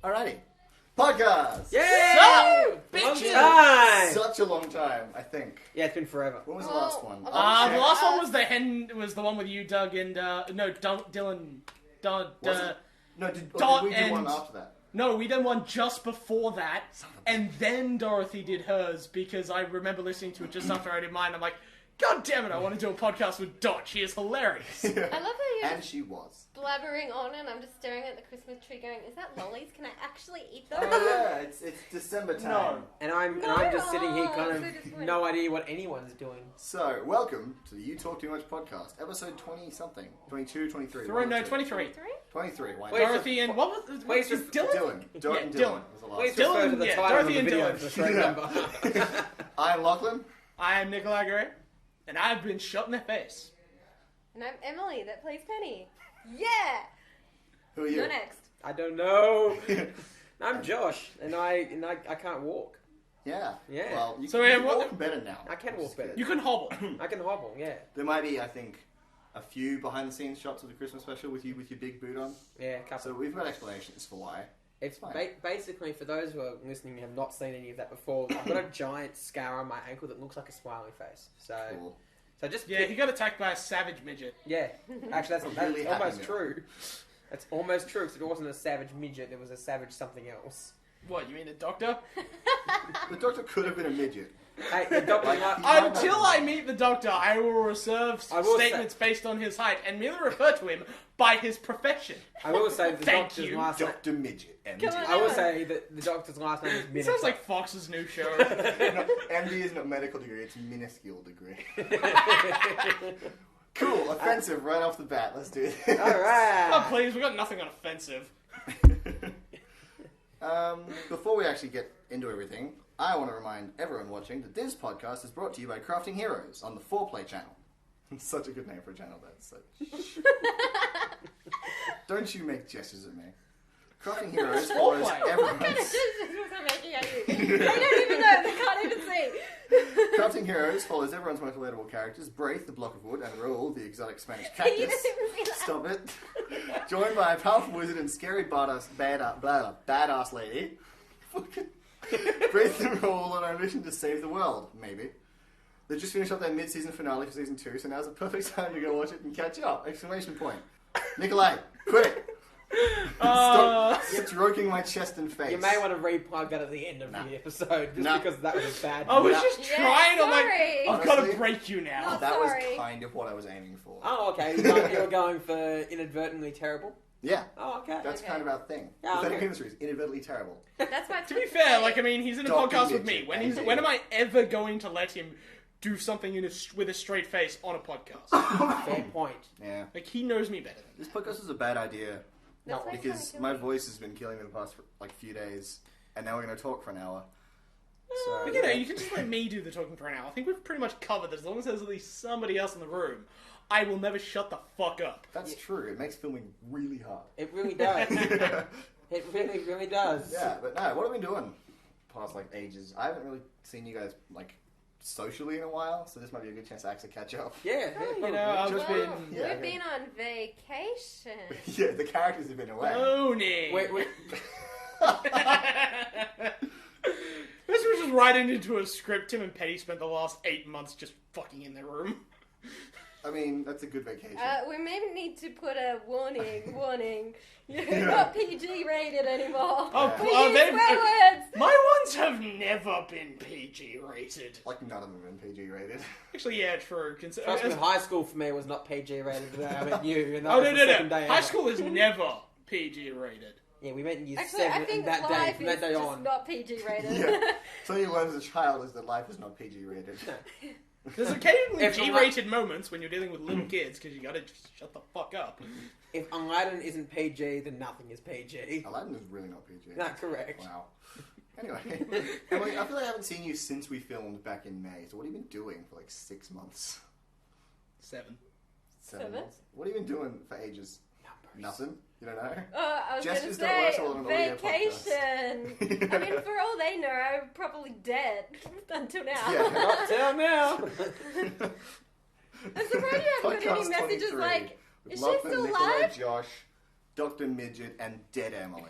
Alrighty. Podcast! Yay! So, Long bitches! time! Such a long time, I think. Yeah, it's been forever. When was the last one? The last one was the one with you, Doug, and Dylan. Was it? No, did we do one after that? No, we did one just before that, and then Dorothy did hers, because I remember listening to it just after I did mine. I'm like, God damn it, I want to do a podcast with Dot. She is hilarious. Yeah. I love how you're And she was. blabbering on and I'm just staring at the Christmas tree going, is that lollies? Can I actually eat those? Oh yeah, it's December time. No. And I'm just sitting here kind of no idea what anyone's doing. So, welcome to the You Talk Too Much podcast, episode 20-something. 22, 23. No, 23. 23. Why Wait, not? Dorothy and what was Wait, is Dylan? Dylan. Yeah, Dylan. Dylan. Was the last Please one. refer to the yeah, title Dorothy of the and video Dylan. for the straight Yeah. number. I'm Lachlan. I am Nicolai Gray, and I've been shot in the face. And I'm Emily that plays Penny. Yeah! Who are you? You're next. I don't know. I'm Josh, and I can't walk. Yeah. Yeah. Well, you So, can yeah, what- walk better now. I can walk better. You can hobble. I can hobble, yeah. There might be, I think, a few behind-the-scenes shots of the Christmas special with you with your big boot on. Yeah, couple. So we've got explanations for why. It's fine. basically, for those who are listening and have not seen any of that before, I've got a giant scar on my ankle that looks like a smiley face. So, Cool. so just Yeah, he got attacked by a savage midget. yeah. Actually, that's Really happy almost now. true. That's almost true because it wasn't a savage midget; it was a savage something else. What, you mean a doctor? The doctor could have been a midget. Hey, the doctor Like, might- he- Until I meet the doctor, I will reserve I will statements based on his height and merely refer to him by his profession. I will say the Thank doctor's you, last name. Dr. Midget. MD. Come on. I will say that the doctor's last name is It Minute. sounds like Fox's new show. No, MD is not medical degree, it's minuscule degree. Cool, offensive right off the bat. Let's do this. All right. Oh, please, we got nothing on offensive. Before we actually get into everything, I want to remind everyone watching that this podcast is brought to you by Crafting Heroes on the 4Play channel. It's such a good name for a channel, that's such... Don't you make gestures at me. Crafting Heroes follows 4Play. What kind of everyone's... gestures was I making at you? They don't even know. They can't even see. Crafting Heroes follows everyone's most relatable characters, Braith, the block of wood, and Raoul, the exotic Spanish You cactus. didn't even see that. Stop it. Joined by a powerful wizard and scary badass lady. Fucking Braith and Raoul on our mission to save the world, maybe. They just finished up their mid-season finale for season 2, so now's the perfect time to go watch it and catch up! Exclamation point. Nicolai, quit it! Stop stroking my chest and face. You may want to replug that at the end of the episode, just Nah. because that was a bad. I was Yeah. just Yeah, trying. I'm like, sorry. I've got to Honestly, break you now. That was Sorry. kind of what I was aiming for. Oh, okay. You were going for inadvertently terrible. Yeah, Oh, okay. that's Okay. kind of our thing. Yeah, Pathetic okay. Industries, inadvertently terrible. That's why it's To be good fair, say. like, I mean, he's in a Dr. podcast with Midget, me. MD. When am I ever going to let him do something with a straight face on a podcast? Fair point. Yeah. Like, he knows me better than This podcast is a bad idea That's why it's because kinda my killing me. voice has been killing me the past like few days, and now we're going to talk for an hour. So But, you know, you can just let me do the talking for an hour. I think we've pretty much covered this. As long as there's at least somebody else in the room, I will never shut the fuck up. that's true. It makes filming really hard. It really does. Yeah, It really, really does. but no, what have we been doing past like ages? I haven't really seen you guys like socially in a while, so this might be a good chance to actually catch up. Yeah. You know, I've Just been Yeah, We've okay. been on vacation. Yeah, the characters have been away. owning. Wait. This was just writing into a script. Tim and Petty spent the last 8 months just fucking in their room. I mean, that's a good vacation. We maybe need to put a warning. You're not PG rated anymore. Oh, We well, use they've- swear words. My ones have never been PG rated. Like none of them have been PG rated. Actually, yeah, true. Trust me, high school for me was not PG rated. But I met you, and that Oh, was no, the no, second no. day. High ever. school is never PG rated. Yeah, we met in year Actually, 7, I think and that day, life from is that day just on. not PG rated. Yeah. So you learn as a child is that life is not PG rated. There's occasionally If G-rated moments when you're dealing with little kids because you gotta just shut the fuck up. If Aladdin isn't PG, then nothing is PG. Aladdin is really not PG. Not correct. Wow. Anyway, Emily, I feel like I haven't seen you since we filmed back in May. So what have you been doing for like 6 months? 7. 7 Seven? months? What have you been doing for ages? Numbers. Nothing? You don't know? I was going to Gestures don't work say, so well on an audio vacation. I mean, for all they know, I'm probably dead until now. Yeah. Not till now. I'm surprised you haven't got any Podcast messages 23 like, with is she Lachlan, still Nicolai, alive? Josh, Dr. Midget, and Dead Emily.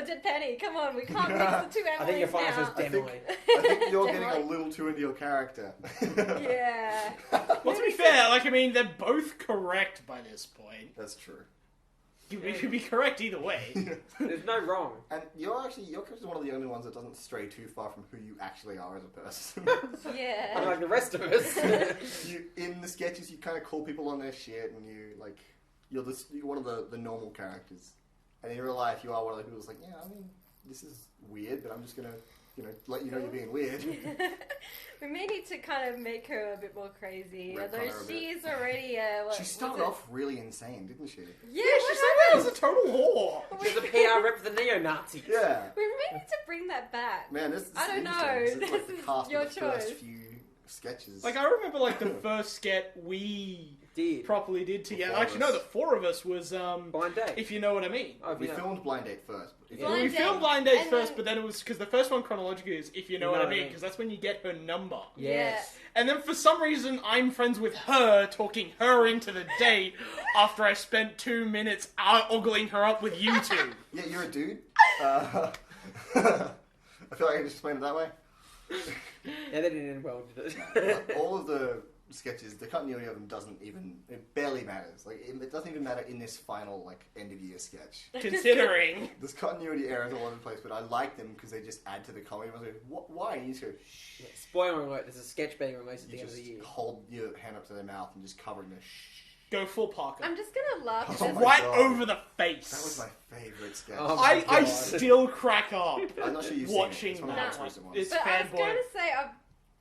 a dead penny. Come on, we can't mix the two I think your Emilys final answer now. is Emily. I think you're getting a Definitely. little too into your character. Yeah. Well, to be fair, like, I mean, they're both correct by this point. That's true. You could be correct either way. There's no wrong. And your character's one of the only ones that doesn't stray too far from who you actually are as a person. Yeah. Unlike the rest of us. In the sketches, you kind of call people on their shit, and you're one of the normal characters. And in real life, you are one of the people who's like, yeah, I mean, this is weird, but I'm just gonna, let you know you're being weird. We may need to kind of make her a bit more crazy. Retcon Although her a bit. she's already She started off really insane, didn't she? Yeah, She what said that was happened? a total whore. She's a PR rep for the neo-Nazis. Yeah. We may need to bring that back. Man, this I don't is know. interesting. It's like This the is cast your of the first choice. few sketches. Like, I remember, like, the first sketch we Did. properly did together. Four of Actually, us. no, the four of us was, Blind date. if you know what I mean. Oh, if we you know. filmed Blind Date first. But if Yeah. Well, we Blind filmed Date, Blind Dates and first, then- but then it was, because the first one chronologically is if you know what I mean, because that's when you get her number. Yes. And then for some reason, I'm friends with her, talking her into the date after I spent 2 minutes ogling her up with you two. Yeah, you're a dude. I feel like I can just explain it that way. Yeah, they didn't end well, did it? All of the sketches, the continuity of them it barely matters. Like, it doesn't even matter in this final, like, end of year sketch. Considering. There's continuity errors all over the place, but I like them because they just add to the comedy. I was like, why? And you just go, shh. Yeah, spoiler alert, there's a sketch being released at You the end of just the year. hold your hand up to their mouth and just cover it in a shh. Go full Parker. I'm just gonna laugh. Oh because my Right God. over the face. That was my favourite sketch. Oh my I God. still crack up I'm not sure you've watching seen it. It's one of the that. most Like, recent ones. it's But I was going fanboy. to say, I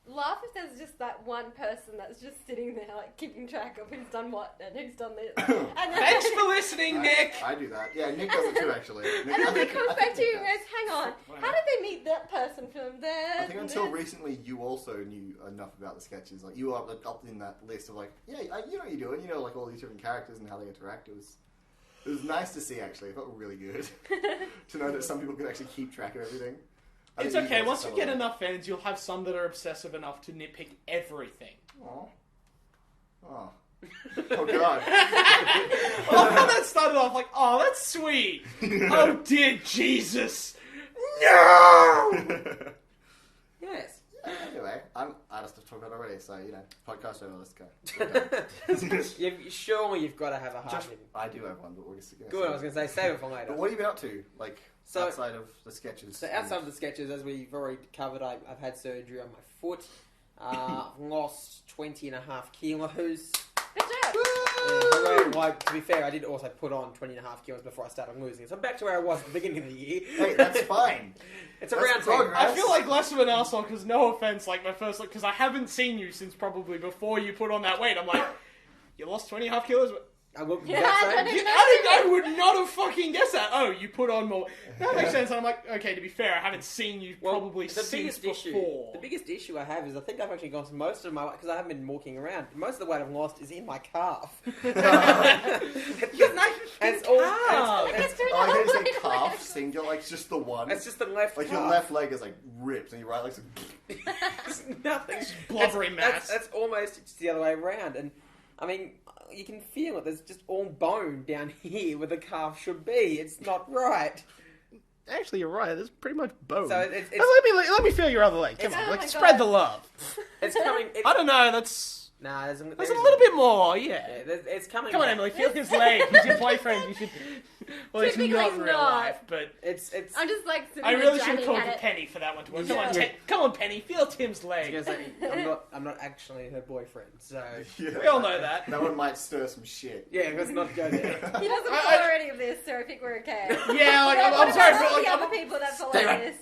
laugh if there's just that one person that's just sitting there, like, keeping track of who's done what and who's done this. And then, Thanks for listening, Nick. I do that. Yeah, Nick does it too, actually. Nick, And then I it think- comes I back think to you Nick and does. goes, hang on, how did they meet that person from there? I think until recently, you also knew enough about the sketches. Like, you were up in that list of, like, yeah, you know what you're doing. You know, like, all these different characters and how they interact. It was nice to see, actually. It felt really good to know that some people could actually keep track of everything. I It's think okay. guys Once are you get some of enough fans, you'll have some that are obsessive enough to nitpick everything. them. Oh, God. Well, how that started off like, oh, that's sweet. Oh, dear Jesus. No! Yes. Anyway, I'm out of stuff to talk about already, so, podcast over, let's go. Surely you've got to have a half. Just, I do have one, but we're just gonna Good, I was going to say, save it for later. But what have you been up to, like, So- outside of the sketches? So outside of the sketches, as we've already covered, I've had surgery on my foot. I've lost 20.5 kilos. Good job. Hooray. Well, to be fair, I did also put on 20.5 kilos before I started losing it. So I'm back to where I was at the beginning of the year. Hey, that's fine. It's a That's round progress. I feel like less of an asshole because no offense, like my first look, because I haven't seen you since probably before you put on that weight. I'm like, you lost 20.5 kilos? I will Yeah, that I same. don't know. I would not have fucking guessed that. Oh, you put on more. That makes sense. And I'm like, okay, to be fair, I haven't seen you probably since before. The biggest issue I have is I think I've actually lost most of my weight because I haven't been walking around. Most of the weight I've lost is in my calf. You're not It's all- calf. it's- Through the I whole can say way. calf, singular, like just the one. It's just the left Like calf. your left leg is like ripped and your right leg's like... It's nothing. Blubbery That's- mass. That's almost just the other way around. And I mean, you can feel it. There's just all bone down here where the calf should be. It's not right. Actually, you're right. There's pretty much bone. So it's let me feel your other leg. Come It's- on, oh like my spread God. the love. it's coming. It's, I don't know. That's Nah, there's a little bit more. Yeah. It's coming. Come on, back. Emily. Feel his leg. He's your boyfriend. You should. Well, it's Typically not in real not. life, but It's. I'm just like sitting I there really should have jamming called at for it. Penny for that one to work. Yeah. Come on, Penny. Feel Tim's I leg. was gonna say, I'm not actually her boyfriend, so Yeah. We all know that. That one might stir some shit. yeah, let's not go there. He doesn't I- follow any of this, so I think we're okay. Yeah, like What I'm sorry, about but all like the other I'm, people that follow Stay right. this?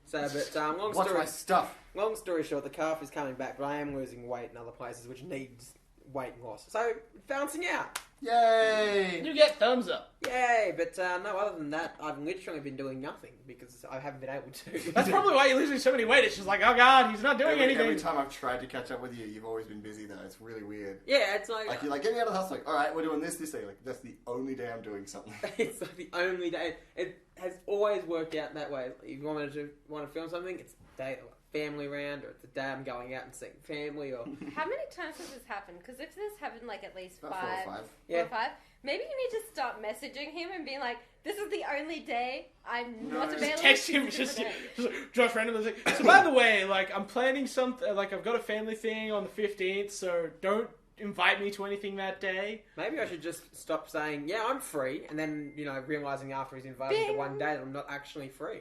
So, but Watch my stuff. long story short, the calf is coming back, but I am losing weight in other places, which needs weight loss. So balancing out. Yay! you get thumbs up. Yay! But no, other than that, I've literally been doing nothing because I haven't been able to. That's probably why you're losing so many weight. It's just like, oh god, he's not doing anything. Every time I've tried to catch up with you, you've always been busy though. It's really weird. Yeah, it's like, Like you're like, get me out of the house. Like, all right, we're doing this day. Like that's the only day I'm doing something. it's like the only day. It has always worked out that way. If you want to film something, it's the day family around, or it's the day I'm going out and seeing family, or How many times has this happened? Because if this happened like at least About five, 4 or 5. Yeah. 4 or 5, maybe you need to start messaging him and being like, "This is the only day I'm not Just available." Text him, It's a just different day." like, Josh randomly like, so by the way, like, I'm planning something, like, I've got a family thing on the 15th, so don't invite me to anything that day. Maybe I should just stop saying, yeah, I'm free, and then, realising after he's invited me to one day that I'm not actually free.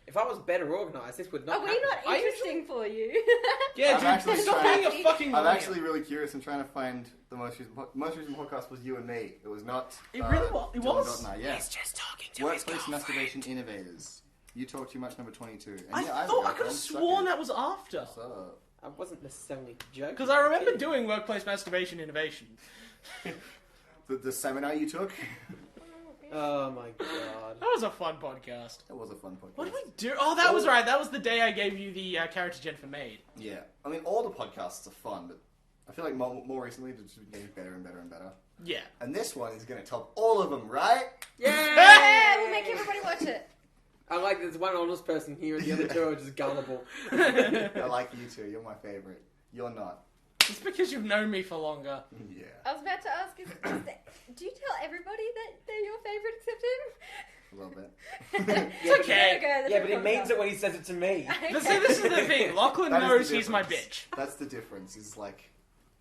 If I was better organised, this would not Are we happen. not interesting for you? Yeah, I'm dude, actually stop trying- being a fucking I'm liar. actually really curious and trying to find the most recent podcast was you and me. It was not. It really was. It John was? Dot and I, yeah. He's just talking to his Workplace girlfriend. masturbation innovators. You talk too much. Number 22. And I yeah, thought I could have sworn that was after. What's up? I wasn't necessarily joking. Because I remember doing workplace masturbation innovation. The seminar you took. Oh my god. That was a fun podcast. That was a fun podcast. What did we do? Oh, that was right. That was the day I gave you the character Jennifer made. Yeah, I mean all the podcasts are fun, but I feel like more recently they're just getting better and better and better. Yeah. And this one is going to top all of them, right? Yeah, we'll make everybody watch it. I like there's one honest person here and the other two are just gullible. I like you two. You're my favorite. You're not. It's because you've known me for longer. Yeah. I was about to ask, do you tell everybody that they're your favourite except him? A little bit. It's okay. Yeah, but he means it when he says it to me. But see, this is the thing. Lachlan That is knows the he's my difference. bitch. That's the difference. Is like,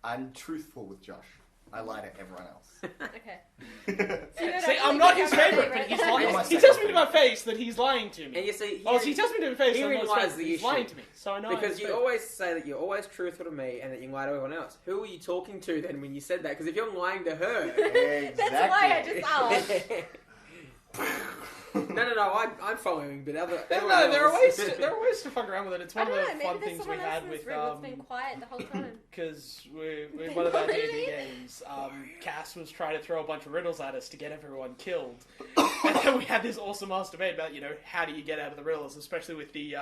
I'm truthful with Josh. I lie to everyone else. Okay. So you don't See, actually I'm not think his I'm your favorite, but he's You're my lying. He second tells me to my favorite. face that he's lying to And me. you see, Oh, so he tells me to my face that I'm herein not his lies favorite. the He's issue. lying to me. So I know I'm because his you favorite. always say that you're always truthful to me and that you lie to everyone else. Who are you talking to then when you said that? Because if you're lying to her... Exactly. That's why I just asked. No, I'm following, but No, everyone there are else- ways to fuck around with it. It's I one of don't the know, fun maybe there's things we someone else had in with this room that's been quiet the whole time. because we one of our D&D games, Cass was trying to throw a bunch of riddles at us to get everyone killed, and then we had this awesome ass debate about how do you get out of the riddles, especially with the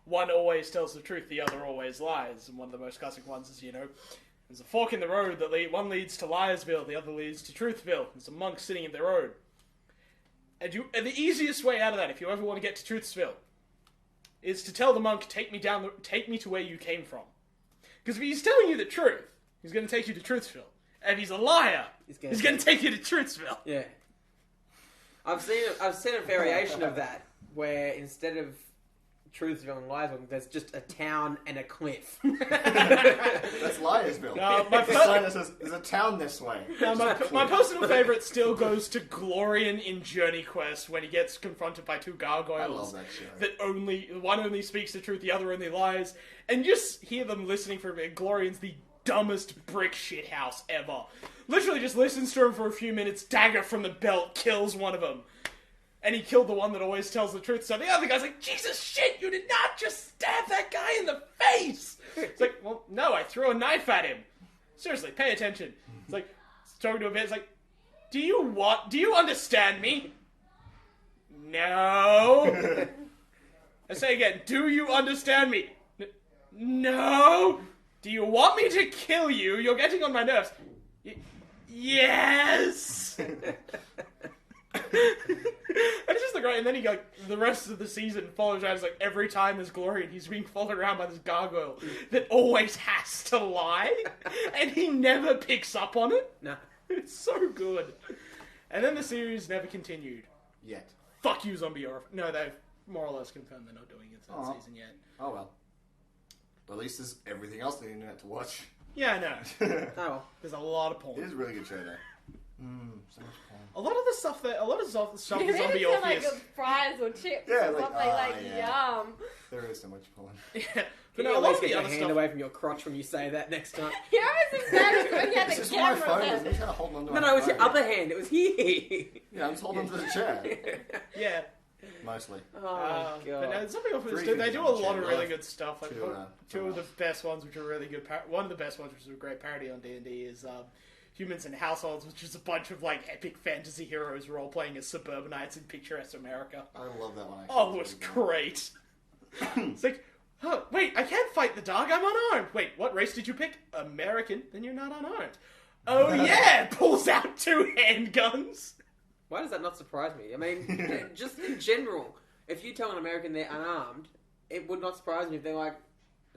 one always tells the truth, the other always lies, and one of the most classic ones is there's a fork in the road that one leads to Liarsville, the other leads to Truthville. There's a monk sitting in the road. And the easiest way out of that, if you ever want to get to Truthsville, is to tell the monk, take me to where you came from. Because if he's telling you the truth, he's going to take you to Truthsville. And if he's a liar, he's going to take you to Truthsville. Yeah. I've seen a variation of that, where instead of Truthsville and Liarsville, there's just a town and a cliff. That's Liarsville. No, The sign that says, there's a town this way. Now, my personal favourite still goes to Glorian in Journey Quest when he gets confronted by two gargoyles. I love that show. That one only speaks the truth, the other only lies. And just hear them listening for a bit. Glorian's the dumbest brick shithouse ever. Literally just listens to him for a few minutes, dagger from the belt, kills one of them. And he killed the one that always tells the truth. So the other guy's like, Jesus shit, you did not just stab that guy in the face! It's like, well, no, I threw a knife at him. Seriously, pay attention. It's like, talking to a bit, it's like, do you understand me? No. I say again, do you understand me? No. Do you want me to kill you? You're getting on my nerves. Yes! It's just great, and then the rest of the season follows around. It's like every time there's Glory, and he's being followed around by this gargoyle that always has to lie, and he never picks up on it. No. It's so good. And then the series never continued. Yet. Fuck you, Zombie Or no, they've more or less confirmed they're not doing it third season yet. Oh well. At least there's everything else on the internet to watch. Yeah, I know. Oh. There's a lot of It porn. is a really good show though. So much porn. A lot of the stuff stuff You with made Zombie it sound like Orpheus. fries or chips Yeah, or like, something yeah. yum. There is so much porn. Yeah, Can but you no, a at lot least of get the your other hand stuff. away from your crotch when you say that next time? You're always embarrassed when you have It's the just where my camera phone is. there. I'm kind of holding on to No, my it was phone. your other hand. It was here. Yeah, I'm just holding onto the chair. Yeah. Mostly. Oh, But God. no, Zombie Orpheus, Three they things do on a the lot of channel. really good stuff. Like Two two of the best ones, which are really good. One of the best ones, which is a great parody on D&D, is Humans and Households, which is a bunch of like epic fantasy heroes role playing as suburbanites in picturesque America. I love that one. Actually. Oh, it was great. It's like, oh, wait, I can't fight the dog. I'm unarmed. Wait, what race did you pick? American. Then you're not unarmed. Oh yeah, pulls out 2 handguns. Why does that not surprise me? I mean, just in general, if you tell an American they're unarmed, it would not surprise me if they're like,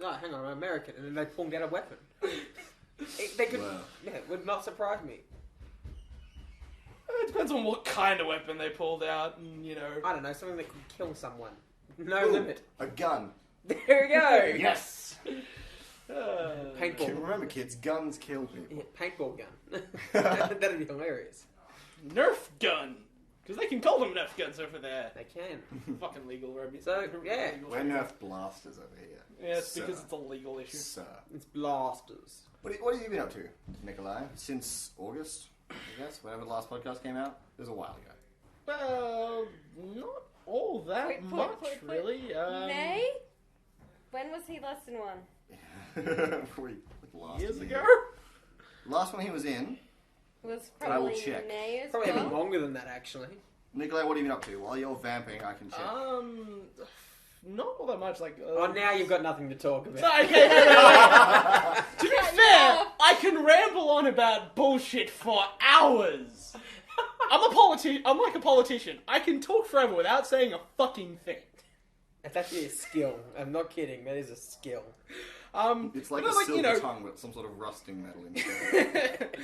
no, hang on, I'm American, and then they pulled out a weapon. They could, Wow. yeah, it would not surprise me. It depends on what kind of weapon they pulled out, and I don't know, something that could kill someone. No Ooh, limit. a gun. There we go. Yes. Paintball. Remember, kids, guns kill people. Yeah, paintball gun. That'd be hilarious. Nerf gun, because they can call them Nerf guns over there. They can. Fucking legal, Robbie. So, yeah. We're Nerf blasters over here. Yeah, it's Sir. because it's a legal issue. Sir. It's blasters. What have you been up to, Nicolai? Since August, I guess, whenever the last podcast came out? It was a while ago. Well, not all that much, really. May? When was he last in one? Last Years year. ago? Last one he was in. Was But I will probably check. May as Probably even well. longer than that, actually. Nicolai, what have you been up to? While you're vamping, I can check. Not all that much. Like, Oh, now you've got nothing to talk about. Okay, no. To be Cut you fair, off. I can ramble on about bullshit for hours. I'm like a politician. I can talk forever without saying a fucking thing. It's actually a skill. I'm not kidding. That is a skill. It's like but a like, silver tongue with some sort of rusting metal in it.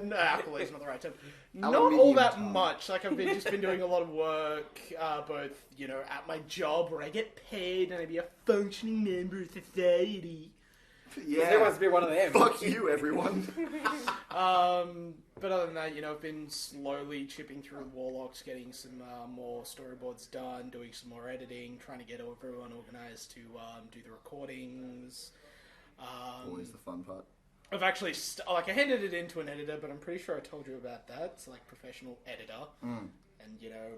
No, alcohol is not the right term. Not Aluminium all that tongue. much. Like I've just been doing a lot of work, both at my job where I get paid and I be a functioning member of society. Yeah. There wants to be one of them. Fuck you, everyone. But other than that, I've been slowly chipping through Warlocks, getting some more storyboards done, doing some more editing, trying to get everyone organised to do the recordings. Always the fun part. I've actually, I handed it in to an editor, but I'm pretty sure I told you about that. It's like professional editor. And,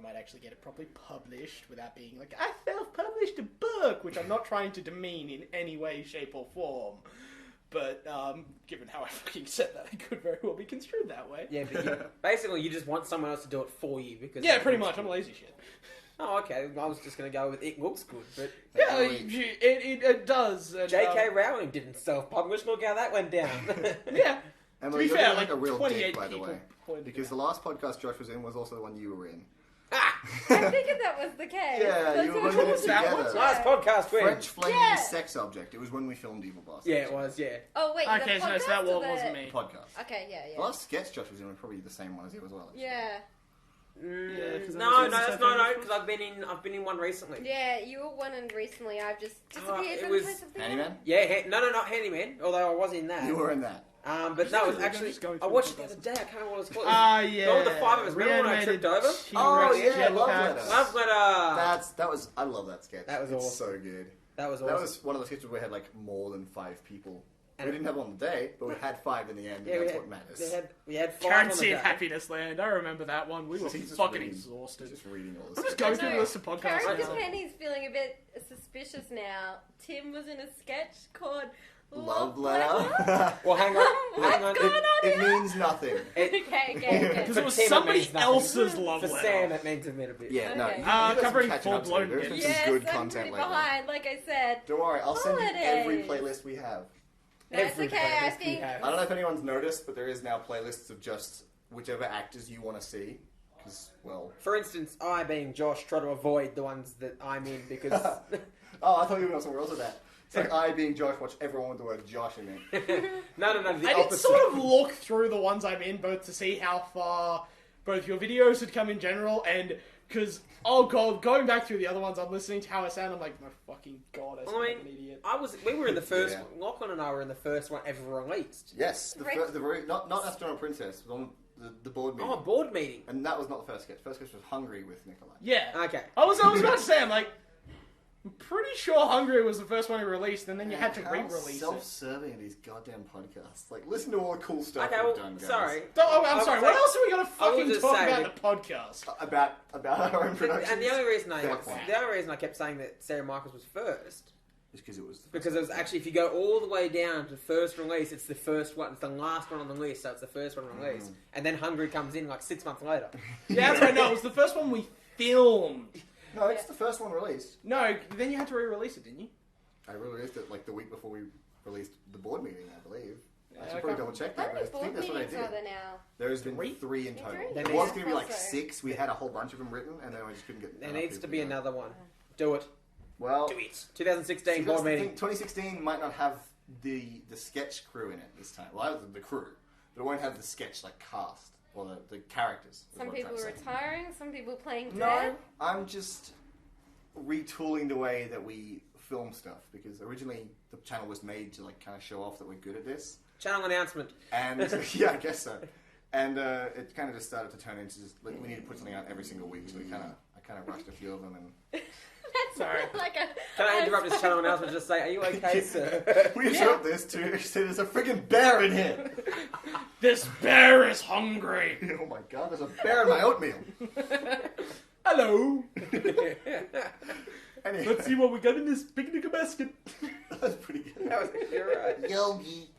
might actually get it properly published without being like, I self-published a book, which I'm not trying to demean in any way, shape, or form. But, given how I fucking said that, it could very well be construed that way. Yeah, but basically you just want someone else to do it for you because... Yeah, pretty much. I'm lazy shit. Oh, okay. I was just going to go with it looks good, but... Yeah, it does. And, J.K. Rowling didn't self-publish. Look how that went down. Yeah. Emily, be you're fair, being like a real 28 dick, by the people way. pointed Because it the last podcast Josh was in was also the one you were in. Ah! I figured that was the case. Yeah, That's you were what both in I it said. together. Last podcast win. French flaming Yeah. sex object. It was when we filmed Evil Boss. Yeah, it was, yeah. Oh, wait, Okay, the so podcast that or one wasn't me. Podcast. Okay, yeah. The last sketch Josh was in was probably the same one as you as well. Actually. Yeah. Yeah, 'cause No, that was no, because I've been in one recently. Yeah, you were one and recently I've just disappeared it from was the face of the Handyman? earth. Yeah, no, not Handyman, although I was in that. You were in that. But no, it was actually... Just going I through watched it the the other day, I can't remember what it was called. yeah. Go with the five of us. Remember when I tripped over? Oh, yeah, Love Letter. Letter. Love Letter! That was. I love that sketch. That was it's awesome. so good. That was That awesome. was one of the sketches where we had like more than 5 people. And- We didn't have one on the day, but we had 5 in the end, and Yeah, that's what matters. we had 5 on Currency the of day. Happiness Land. I remember that one. We were He's just fucking reading- exhausted. Just reading all I'm this. just sketch. going through the list of podcasts Character now. Penny's feeling a bit suspicious now. Tim was in a sketch called Love Letter. Well, hang on. What's going on It here? means nothing. Okay. Because For it was Tim, it somebody means nothing. else's love For letter. Sam, it means a bit. Yeah, no. Okay. You got some Covering catching up to do. full-blown There's been Yes, some good I'm content pretty lately. behind, like I said. Don't worry, I'll send you every Holidays. playlist we have. That's Every okay, I playlist we think. have. I don't know if anyone's noticed, but there is now playlists of just whichever actors you want to see. Because, well... For instance, I, being Josh, try to avoid the ones that I'm in because... Oh, I thought you were going somewhere else with that. It's like I, being Josh, watch everyone with the word Josh in it. no, the I did opposite. sort of look through the ones I'm in, both to see how far both your videos had come in general, and because, oh god, going back through the other ones, I'm listening to how I sound, I'm like, my fucking god, I sound like an idiot. We were in the first Yeah. one. Lachlan and I were in the first one ever released. Yes, Right. the very... Not Astronaut Princess, but on the board meeting. Oh, board meeting. And that was not the first sketch. First sketch was Hungry with Nicolai. Yeah. Okay. I was about to say, I'm pretty sure Hungry was the first one he released, and then you had to How re-release it. self-serving are these goddamn podcasts? Like, listen to all the cool stuff Okay, we've well, done, guys. sorry. I'm sorry, what else are we going to I was fucking just talk saying- about in the podcast? About our own productions. And the only reason Fair point. I kept saying that Sarah Michaels was first Just because it was... the because it was actually, if you go all the way down to first release, it's the first one. It's the last one on the list, so it's the first one released. And then Hungry comes in like 6 months later. Yeah, that's right, no, it was the first one we filmed. No, it's the first one released. No, then you had to re-release it, didn't you? I released it like the week before we released the board meeting, I believe. I Yeah, should probably okay. double check How that, but many I board think that's what I meetings are did. there now? There's been 3? 3 in total. Three? There There was needs- going to be like Also- 6. We had a whole bunch of them written, and then we just couldn't get... There enough needs to people be to go. another one. Do it. Well, Do it. 2016 see, board that's the meeting. thing, 2016 might not have the sketch crew in it this time. Well, I have the crew, but it won't have the sketch like cast. or the characters. is Some what I'm people trying to say. retiring, some people playing No, dead. I'm just retooling the way that we film stuff because originally the channel was made to like kind of show off that we're good at this. Channel announcement. And yeah, I guess so. And it kind of just started to turn into just like, we need to put something out every single week. So I kind of rushed a few of them and. That's Sorry. like a. Can I interrupt this channel announcement and just say, are you okay, sir? We just wrote this to say there's a freaking bear in here. This bear is hungry. Oh my god, there's a bear in my oatmeal. Hello. Anyway, Let's see what we got in this picnic basket. that was pretty good. That was actually right. Yogi.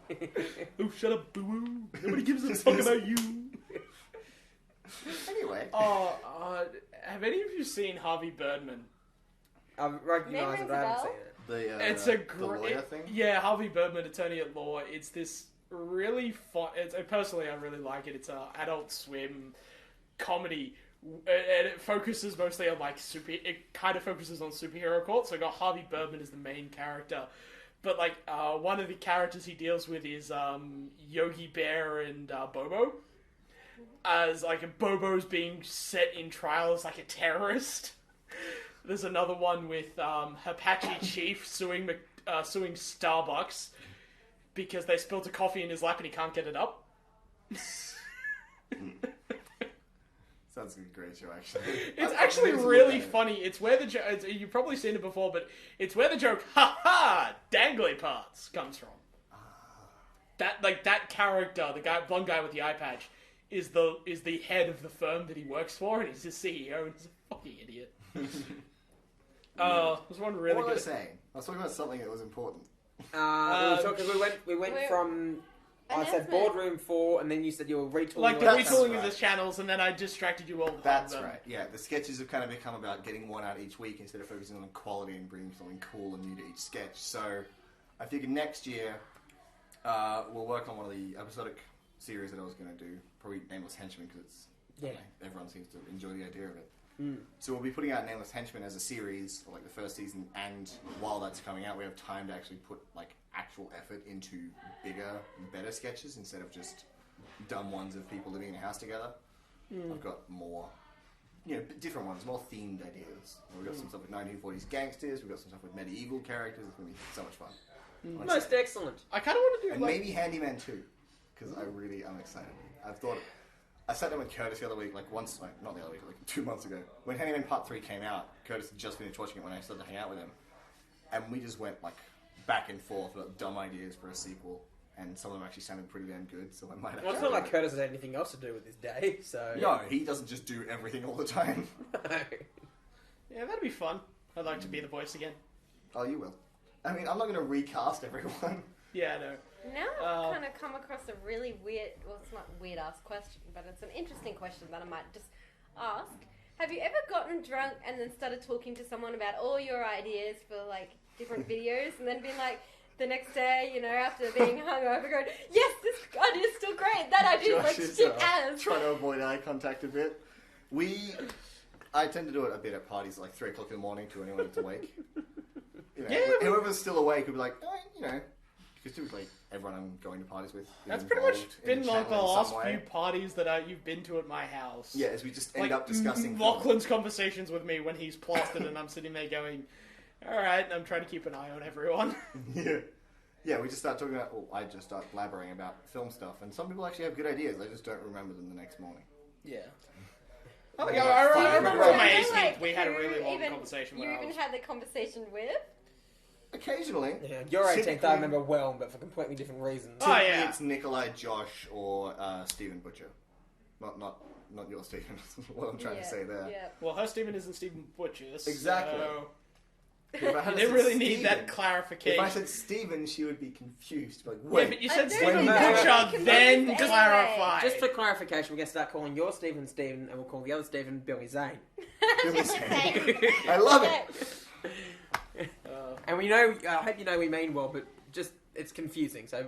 Oh, shut up, boo-boo. Nobody gives a fuck about you. Anyway. Have any of you seen Harvey Birdman? I recognise it, but I haven't seen it. It's a the lawyer great thing. Yeah, Harvey Birdman, attorney at law. It's this really fun. Personally, I really like it. It's a Adult Swim comedy, and it focuses mostly on like It kind of focuses on superhero court. So I got Harvey Birdman as the main character, but like one of the characters he deals with is Yogi Bear and Bobo. As like Bobo's being set in trial as like a terrorist. There's another one with Apache Chief suing Starbucks because they spilled a coffee in his lap and he can't get it up. Sounds like a great show, actually. It's actually really funny. It's where the joke... You've probably seen it before, but it's where the joke, ha-ha, dangly parts, comes from. That character, the blonde guy with the eye patch, is the head of the firm that he works for, and he's the CEO, and he's a fucking idiot. There's one really What good... was I saying? I was talking about something that was important. We went from... I said Announcement. Boardroom 4, and then you said you were retooling. Like the your- That's retooling right. of the channels, and then I distracted you all the time. That's right. Yeah, the sketches have kind of become about getting one out each week instead of focusing on quality and bringing something cool and new to each sketch. So I figured next year we'll work on one of the episodic series that I was going to do, probably Nameless Henchman, because it's everyone seems to enjoy the idea of it. So we'll be putting out Nameless Henchman as a series for like the first season, and while that's coming out, we have time to actually put like actual effort into bigger, better sketches instead of just dumb ones of people living in a house together. I've got more, different ones, more themed ideas. We've got some stuff with 1940s gangsters. We've got some stuff with medieval characters. It's going to be so much fun. Most excellent. I kind of want to do And like... maybe Handyman too, because I'm excited. I sat down with Curtis the other week, like 2 months ago. When Handyman Part 3 came out, Curtis had just finished watching it when I started to hang out with him. And we just went like back and forth about dumb ideas for a sequel. And some of them actually sounded pretty damn good, so I might have Well, it's not like Curtis has anything else to do with his day, so... No, he doesn't just do everything all the time. Yeah, that'd be fun. I'd like to be the voice again. Oh, you will. I mean, I'm not going to recast everyone. Yeah, I know. Now I've kind of come across a really weird, well, it's not a weird ass question, but it's an interesting question that I might just ask. Have you ever gotten drunk and then started talking to someone about all your ideas for like different videos, and then been like, the next day, after being hungover, going, yes, this idea's still great. That idea's like Josh is, shit ass. trying to avoid eye contact a bit. I tend to do it a bit at parties at like 3 o'clock in the morning to anyone that's awake. Whoever's still awake would be like, because typically everyone I'm going to parties with is That's pretty much involved in been the like the channel in last some way. few parties that you've been to at my house. Yeah, as we just end Like, up discussing film. Lachlan's conversations with me when he's plastered and I'm sitting there going, alright, and I'm trying to keep an eye on everyone. Yeah, we just start talking about, I just start blabbering about film stuff, and some people actually have good ideas, I just don't remember them the next morning. Yeah. Oh, I remember on my Do you 18th like we had a who really long even- conversation You where I even was... had the conversation with? Occasionally. Yeah, your 18th Typically- I remember well, but for completely different reasons. Oh, Typically yeah. it's Nicolai, Josh, or Stephen Butcher. Not your Stephen, what I'm trying to say there. Yeah. Well, her Stephen isn't Stephen Butcher, Exactly. so... If I You had didn't said really need Stephen- that If clarification. I said Stephen, she would be confused. Like, Yeah, wait, but you I said don't Stephen think that Butcher, would be then confused clarify. Just for clarification, we're going to start calling your Stephen Stephen, and we'll call the other Stephen Billy Zane. Billy Zane. Same. I love Okay. it. And we know, I hope you know we mean well, but just it's confusing. So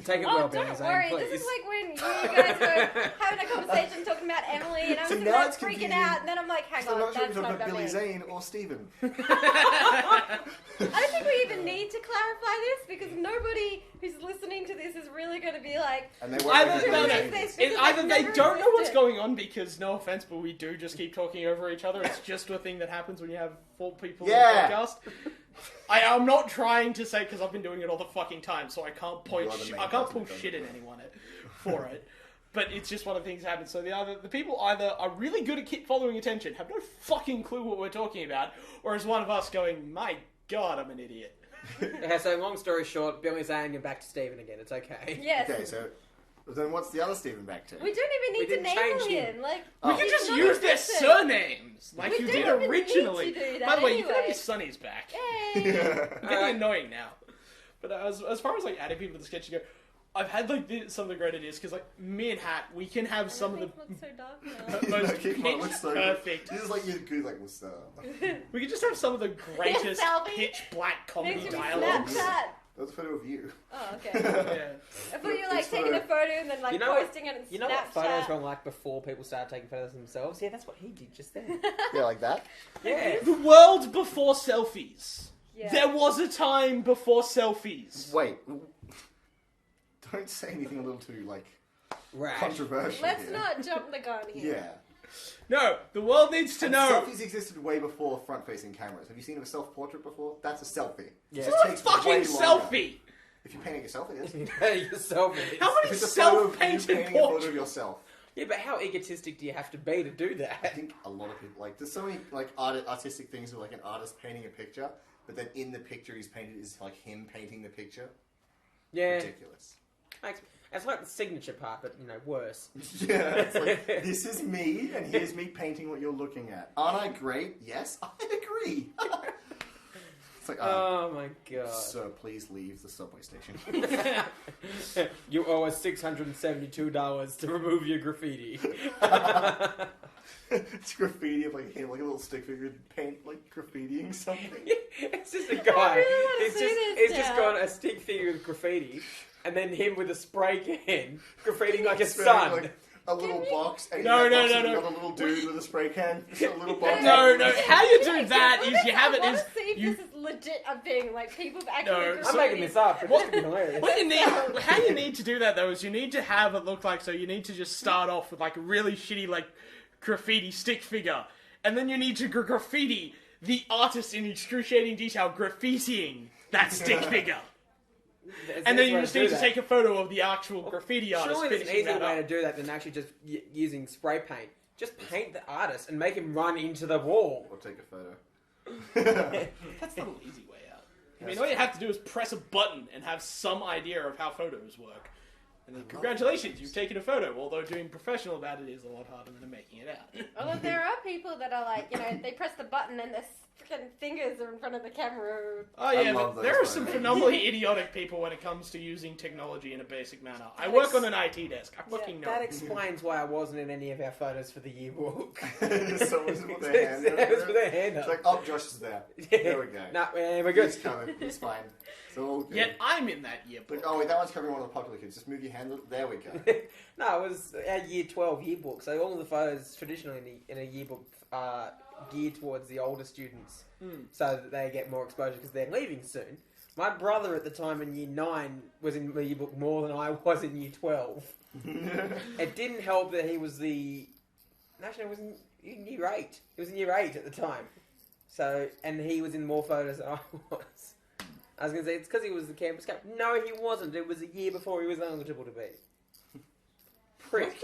take it Oh, well, don't Billy worry. Zane, please. This is like when you guys were having a conversation talking about Emily, and I'm So sitting now there it's freaking confusing. out, and then I'm like, hang So I'm on, not sure if that's you're not talking about about Billy me. Zane or Stephen. I don't think we even need to clarify this because nobody who's listening to this is really going to be like, And they won't Either, know no, who no, Billy Zane is. Because either they've they never don't know what's existed. going on because, no offense, but we do just keep talking over each other. It's just a thing that happens when you have 4 people Yeah. on a podcast. I'm not trying to say because I've been doing it all the fucking time, so I can't point. You are the main I can't person pull who does shit it. in anyone for it. But it's just one of the things that happens. So the people either are really good at keep following attention, have no fucking clue what we're talking about, or is one of us going, "My God, I'm an idiot." Okay, so long story short, Billy Zane and back to Stephen again. It's okay. yes. Okay, so then what's the other Stephen back to? We don't even need to didn't name change him. him. Like, Oh. We could he's just not use their existed. surnames like We you don't did even need originally. to do that By the way, you can anyway. have Sonny's back. Yay! Getting annoying now. But as far as like adding people to the sketch go, I've had like some of the great ideas because like me and Hat, we can have some of the Everything looks so dark now. most Keep on, looks so perfect. This is like you're good, like, what's up? We could just have some of the greatest Selfie. pitch black comedy Makes me dialogue. Snapchat. That's a photo of you. Oh, okay. Yeah. I thought you were like It's taking a for- photo and then like You know what- posting it on You know what photos Snapchat. were like before people started taking photos of themselves? Yeah, that's what he did just then. Yeah, like that. Yeah. The world before selfies. Yeah. There was a time before selfies. Wait. Don't say anything a little too, like, Rash. controversial Let's here. not jump the gun here. Yeah. No, the world needs to And know. selfies existed way before front-facing cameras. Have you seen a self-portrait before? That's a selfie. Yeah. It just What a takes fucking way longer. selfie! If you're painting yourself, it is. Yourself. How If many it's a photo of you self-painted painting a photo of portraits? yourself. Yeah, but how egotistic do you have to be to do I that? think a lot of people, like, there's so many, like, artistic things where, like, an artist painting a picture, but then in the picture he's painted is, like, him painting the picture. Yeah. Ridiculous. It's like the signature part, but, you know, worse. Yeah, it's like, this is me, and here's me painting what you're looking at. Aren't I great? Yes, I agree. It's like, Oh my god. sir, please leave the subway station. You owe us $672 to remove your graffiti. It's graffiti of, like, him, like a little stick figure, paint, like, graffitiing something. It's just a guy. really wanna It's see just, this it's just now. got a stick figure with graffiti, and then him with a spray can, graffitiing like a Spray, sun. like, a little Can you- box, and No, in that no, box no, is no. another little dude with a spray can. Just a little box. No, no. How you do Wait, that what is you have I it want is to see if you. this is legit a thing. Like people have actually. No, I'm so- making this up, but it's gonna be hilarious. What you need, how you need to do that though, is you need to have it look like. So you need to just start off with like a really shitty like graffiti stick figure, and then you need to graffiti the artist in excruciating detail graffitiing that stick figure, and then you just need to take a photo of the actual graffiti artist Surely there's an finishing easier that way to up. do that than actually just using spray paint. Just paint the artist and make him run into the wall. Or take a photo. That's the lazy way out. I mean, all you have to do is press a button and have some idea of how photos work. And then congratulations, you've taken a photo, although doing professional about it is a lot harder than making it out. Although there are people that are like, you know, they press the button and their freaking fingers are in front of the camera. Oh I yeah, love but those there are some photos. phenomenally idiotic people when it comes to using technology in a basic manner. I work on an IT desk. I fucking know. That explains why I wasn't in any of our photos for the yearbook. Someone's with their hand It was up. with their hand It's up. like, oh, Josh is there. There we go. Nah, we're good. He's covered. He's fine. It's all good. Yet I'm in that yearbook. But, oh, wait, that one's covering one of the popular kids. Just move your hand. There we go. No, it was our year 12 yearbook. So all of the photos traditionally in a yearbook are geared towards the older students so that they get more exposure because they're leaving soon. My brother at the time in year 9 was in the yearbook more than I was in year 12. It didn't help that he was the... Actually, it was in year 8. He was in year 8 at the time. So, and he was in more photos than I was. I was going to say, it's because he was the campus captain. No, he wasn't. It was a year before he was eligible to be. Prick.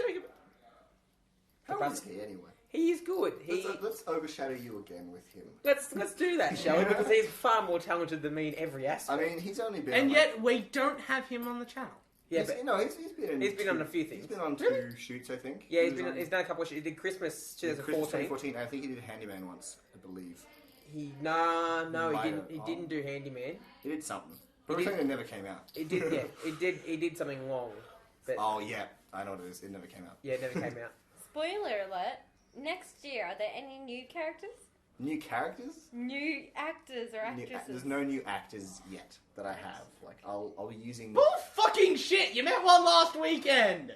How old is he, anyway? He is good. Let's overshadow you again with him. Let's do that, shall we? Because he's far more talented than me in every I aspect. mean, he's only been And on, yet we don't have him on the channel. Yeah, but he's been on a few things. He's been on Really? 2 shoots, I think. yeah, on- he's done a couple of shit. He did Christmas Christmas 2014. 2014. I think he did Handyman once, I believe. No, he Might didn't. have. He Oh. didn't do Handyman. He did something. He But I did- think it never came out. He did. Yeah, he did something long. But Oh, yeah. I know what it is. It never came out. yeah, it never came out. Spoiler alert. Next year, are there any new characters? New characters? New actors or actresses. There's no new actors yet that I have. Like, I'll be using... Bull fucking shit! You met one last weekend!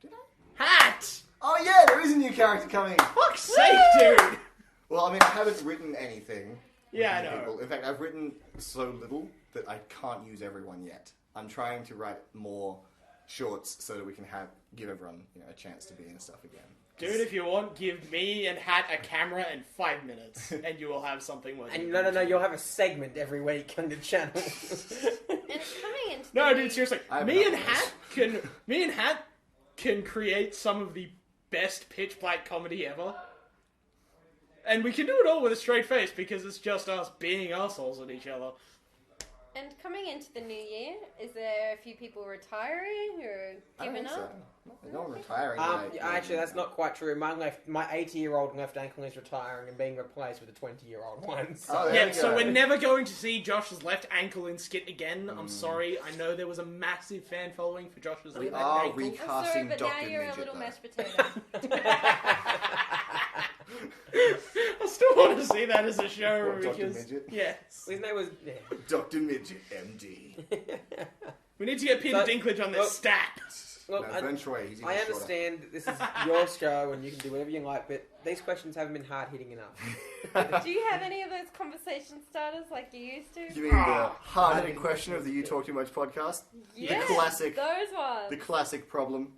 Did I? Hat! Oh yeah, there is a new character coming! Fuck's sake, dude! Well, I mean, I haven't written anything. Yeah, I with know. people. In fact, I've written so little that I can't use everyone yet. I'm trying to write more shorts so that we can give everyone a chance to be in stuff again. Dude, if you want, give me and Hat a camera and 5 minutes, and you will have something worth And no, you'll have a segment every week on the channel. And coming into No, the dude, seriously. Me and Hat can create some of the best pitch black comedy ever. And we can do it all with a straight face because it's just us being assholes at each other. And coming into the new year, is there a few people retiring or giving up? So. No one retiring. Actually, that's not quite true. My 80-year-old left ankle is retiring and being replaced with a 20-year-old one. So. Oh, there Yeah, we so go. we're never going to see Josh's left ankle in skit again. I'm sorry. I know there was a massive fan following for Josh's We left are ankle. I'm sorry, casting but Dr. now you're Midget, a little though. mashed potato. I still want to see that as a show What, Dr. because Midget? yes, His name was... Dr. Midget, MD. we need to get Peter So- Dinklage on this well- stat. Look, No, Vern Troy, he's even I shorter. understand this is your show and you can do whatever you like, but these questions haven't been hard-hitting enough. Do you have any of those conversation starters like you used to? You mean the hard-hitting question of the You Talk Too Much podcast? Yes, classic- those ones. The classic problem.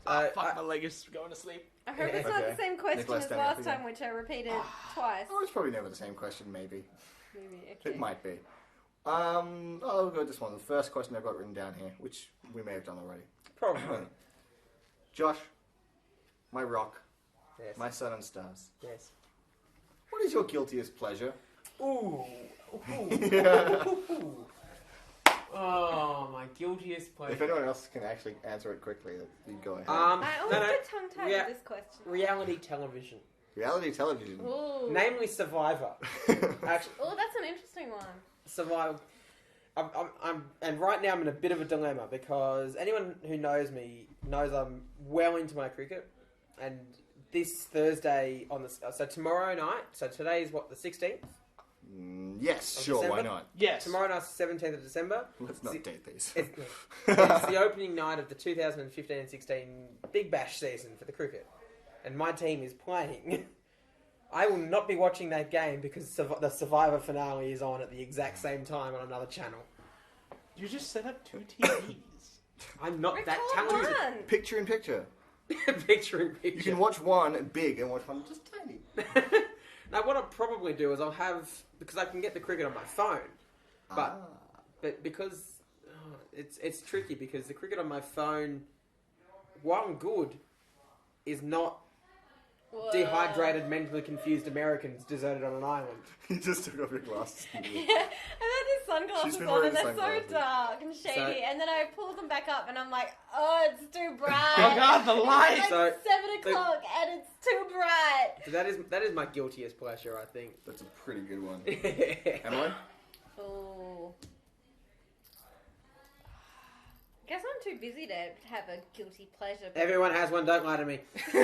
Fuck, my leg is going to sleep. I hope Yeah. it's not Okay. the same question Nicolai, as stand up last again. time, which I repeated twice. Oh, it's probably never the same question, maybe. Maybe, okay. It might be. I'll go with this one. The first question I've got written down here, which we may have done already. Probably. Josh, my rock, Yes. my sun and stars. Yes. What is your guiltiest pleasure? Ooh. Oh, my guiltiest pleasure. If anyone else can actually answer it quickly, you go ahead. I always get tongue-tied Yeah. with this question. Reality television. Reality television. Ooh. Namely Survivor. Actually, Oh, that's an interesting one. Survivor. And right now I'm in a bit of a dilemma because anyone who knows me knows I'm well into my cricket. And this Thursday so tomorrow night, so today is what, the 16th? Yes, Of sure, why December? not? Yes. Tomorrow night's the 17th of December. Let's not date these. It's the opening night of the 2015-16 Big Bash season for the cricket. And my team is playing. I will not be watching that game because the Survivor finale is on at the exact same time on another channel. You just set up 2 TVs. I'm not that Record talented. one. Picture in picture. Picture in picture. You can watch one big and watch one just tiny. Now, what I'll probably do is I'll have... Because I can get the cricket on my phone. But because... it's tricky because the cricket on my phone, while good, is not Whoa. dehydrated, mentally confused Americans deserted on an island. You just took off your glasses. I've had these sunglasses She's been on and wearing they're sunglasses. so dark and shady, So- and then I pull them back up and I'm like, oh, it's too bright. Oh god, the light! It's So- like 7 o'clock and it's too bright. So that is my guiltiest pleasure, I think. That's a pretty good one. Everyone Emily? Oh. Guess I'm too busy to have a guilty pleasure. but- has one, don't lie to me. He's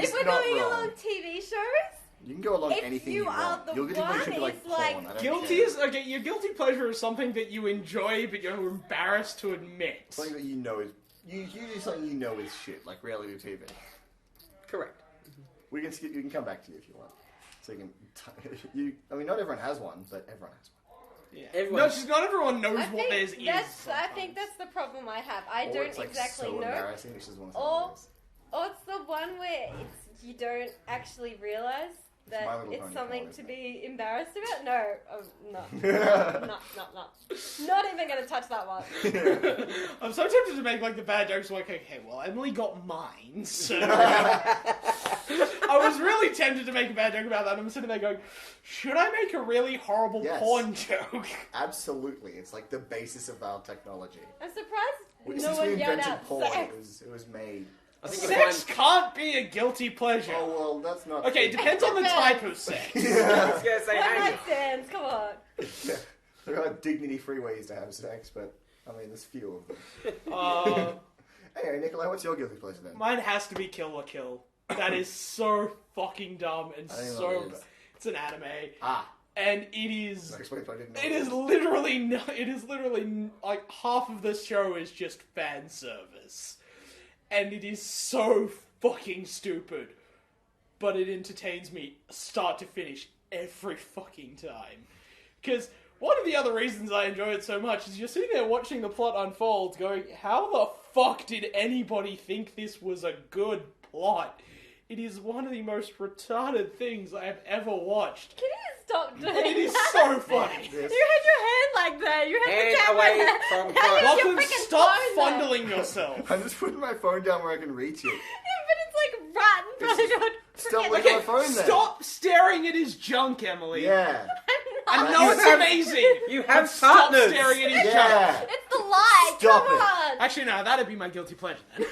If we're not going wrong. along TV shows, You can go along if anything you you are want. the Your guilty pleasure should be one, like it's like- porn. I don't Guilty care. is okay. Your guilty pleasure is something that you enjoy, but you're embarrassed to admit. Something that you know is... You do something you know is shit, like reality TV. Correct. We can skip, you can come back to you if you want. So you can... I mean, not everyone has one, but everyone has one. Yeah. Everyone- No, just not everyone knows I what theirs think is. I think that's the problem I have. I Or don't it's like exactly so know. embarrassing, it's just one of Or, those. or it's the one where you don't actually realise My that Little it's Pony something porn, to isn't be embarrassed about. No, no. Not even going to touch that one. I'm so tempted to make like the bad jokes. Like, okay, well, Emily got mine, so I was really tempted to make a bad joke about that. I'm sitting there going, should I make a really horrible Yes. porn joke? Absolutely, it's like the basis of our technology. I'm surprised no Since we one yelled invented out porn, sex. it was made. I think Sex can't be a guilty pleasure. Oh well, that's not. Okay, it depends on the type of sex. I was gonna say, One hang night stands, come on. Yeah, there are dignity-free ways to have sex, but I mean, there's few of them. Uh, Anyway, Nicolai, what's your guilty pleasure then? mine has to be Kill or Kill. that is so fucking dumb and I don't know so. what it is. It's an anime, Ah. and it is. Like, explain if I didn't know It what is literally no, it is literally like half of the show is just fan service, and it is so fucking stupid, but it entertains me start to finish every fucking time. Because one of the other reasons I enjoy it so much is you're sitting there watching the plot unfold, going, "How the fuck did anybody think this was a good plot?" It is one of the most retarded things I have ever watched. Can you stop doing And it is that? so funny. Yes. You had your hand like that. You had Hand the camera away there. from Now you have your Lachlan, freaking stop phone there. fondling yourself. I'm just putting my phone down where I can reach it. Yeah, but it's like right in front of your Stop freaking- looking Okay, at my phone then. stop staring at his junk, Emily. Yeah. I I'm know not. it's amazing. You but have stop partners. staring at his junk. Yeah. It's the light. Stop Come it. on. Actually, no, that'd be my guilty pleasure then.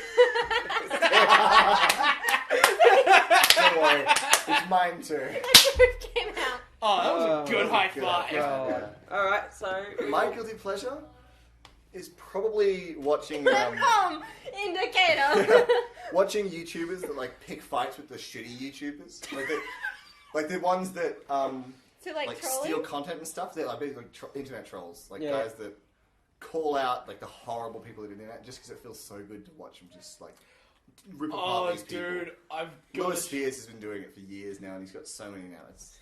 Don't worry. It's mine too. That joke came out. Oh, that was a good high good five. high five. God. Alright, so... My guilty pleasure is probably watching Indicator. watching YouTubers that like pick fights with the shitty YouTubers, like the ones that So like trolling. steal content and stuff. They're like basically internet trolls, like Yeah. guys that call out like the horrible people on the internet just because it feels so good to watch them just like rip apart Oh, these people. dude, I've got Lewis to Spears has been doing it for years now, and he's got so many now. It's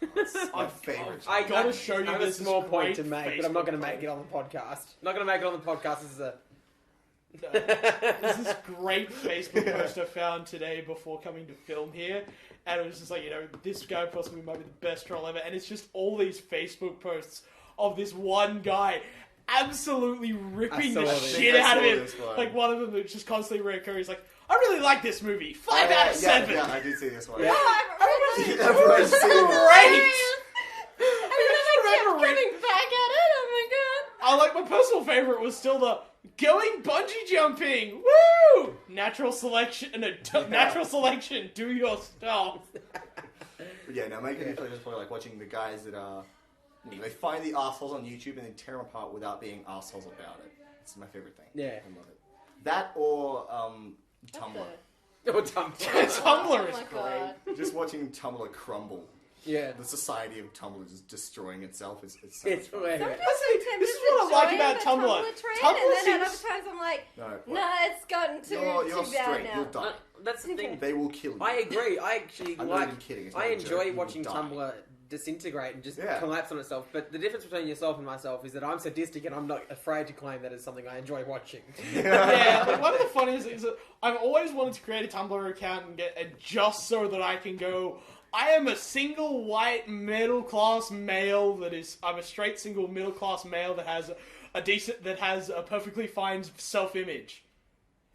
my favorite. I gotta show you I have a this small point great to make, but I'm not going to Facebook make it on the podcast. Not going to make it on the podcast. This is a... There's this great Facebook post I found today before coming to film here, and it was just like, you know, this guy possibly might be the best troll ever, and it's just all these Facebook posts of this one guy absolutely ripping the I saw this. shit out of I saw him. this one. Like one of them that just constantly reoccurs. He's like, I really like this movie. 5 out of 7. Yeah, I did see this one. Yeah. Everyone's seen it. Great. And then I kept remember coming back at it. Oh I like my personal favorite was still the going bungee jumping. Woo! Natural selection. No, natural selection. Do your stuff. But yeah, no, making it is probably like watching the guys that are, you know, they find the assholes on YouTube and then tear them apart without being assholes about it. It's my favorite thing. Yeah. I love it. That or Tumblr. my Oh, Tumblr. Tumblr is my great. God. Just watching Tumblr crumble. Yeah. The society of Tumblr just destroying itself is so It's much fun. hilarious. This is what I like about Tumblr. Trend, Tumblr and then at seems- other times I'm like, No, no, it's gotten too you're too bad straight. now. You'll die. That's the thing. They will kill you. I agree. I actually I'm not even kidding. It's not I a joke. enjoy You will watching die. Tumblr disintegrate and just Yeah. collapse on itself. But the difference between yourself and myself is that I'm sadistic and I'm not afraid to claim that as something I enjoy watching. Yeah, like one of the funniest things is that I've always wanted to create a Tumblr account and get it just so that I can go, I am a single white middle class male I'm a straight single middle class male that has a perfectly fine self image.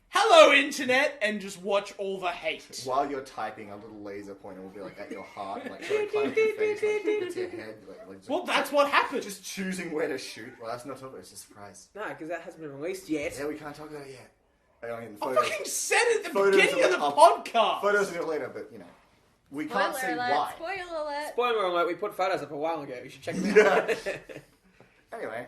Hello internet, and just watch all the hate. While you're typing, a little laser pointer will be like at your heart, and, like trying to climb up your face, like get to your head. Like just, Well, that's what happened. just choosing where to shoot. Well, that's not Tumblr. It's a surprise. No, because that hasn't been released yet. Yeah, we can't talk about it yet. I mean, I photos. fucking said it at the Photos beginning of the are- podcast. Photos are later, but you know, we can't Spoiler say alert! why. Spoiler alert! Spoiler alert, we put photos up a while ago. You should check them out. Anyway,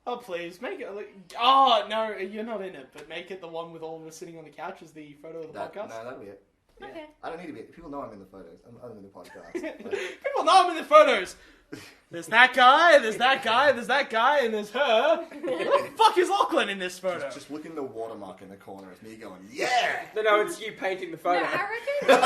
Oh please, make it like. Oh no, you're not in it, but make it the one with all of us sitting on the couch as the photo of the podcast. no, that'll be it. Okay. I don't need to be. People know I'm in the photos. I'm in the podcast. Like, People know I'm in the photos. There's that guy, there's that guy, there's that guy, and there's her. Where the fuck is Lachlan in this photo? just look in the watermark in the corner. It's me going, yeah. No, it's you painting the No, photo. I reckon.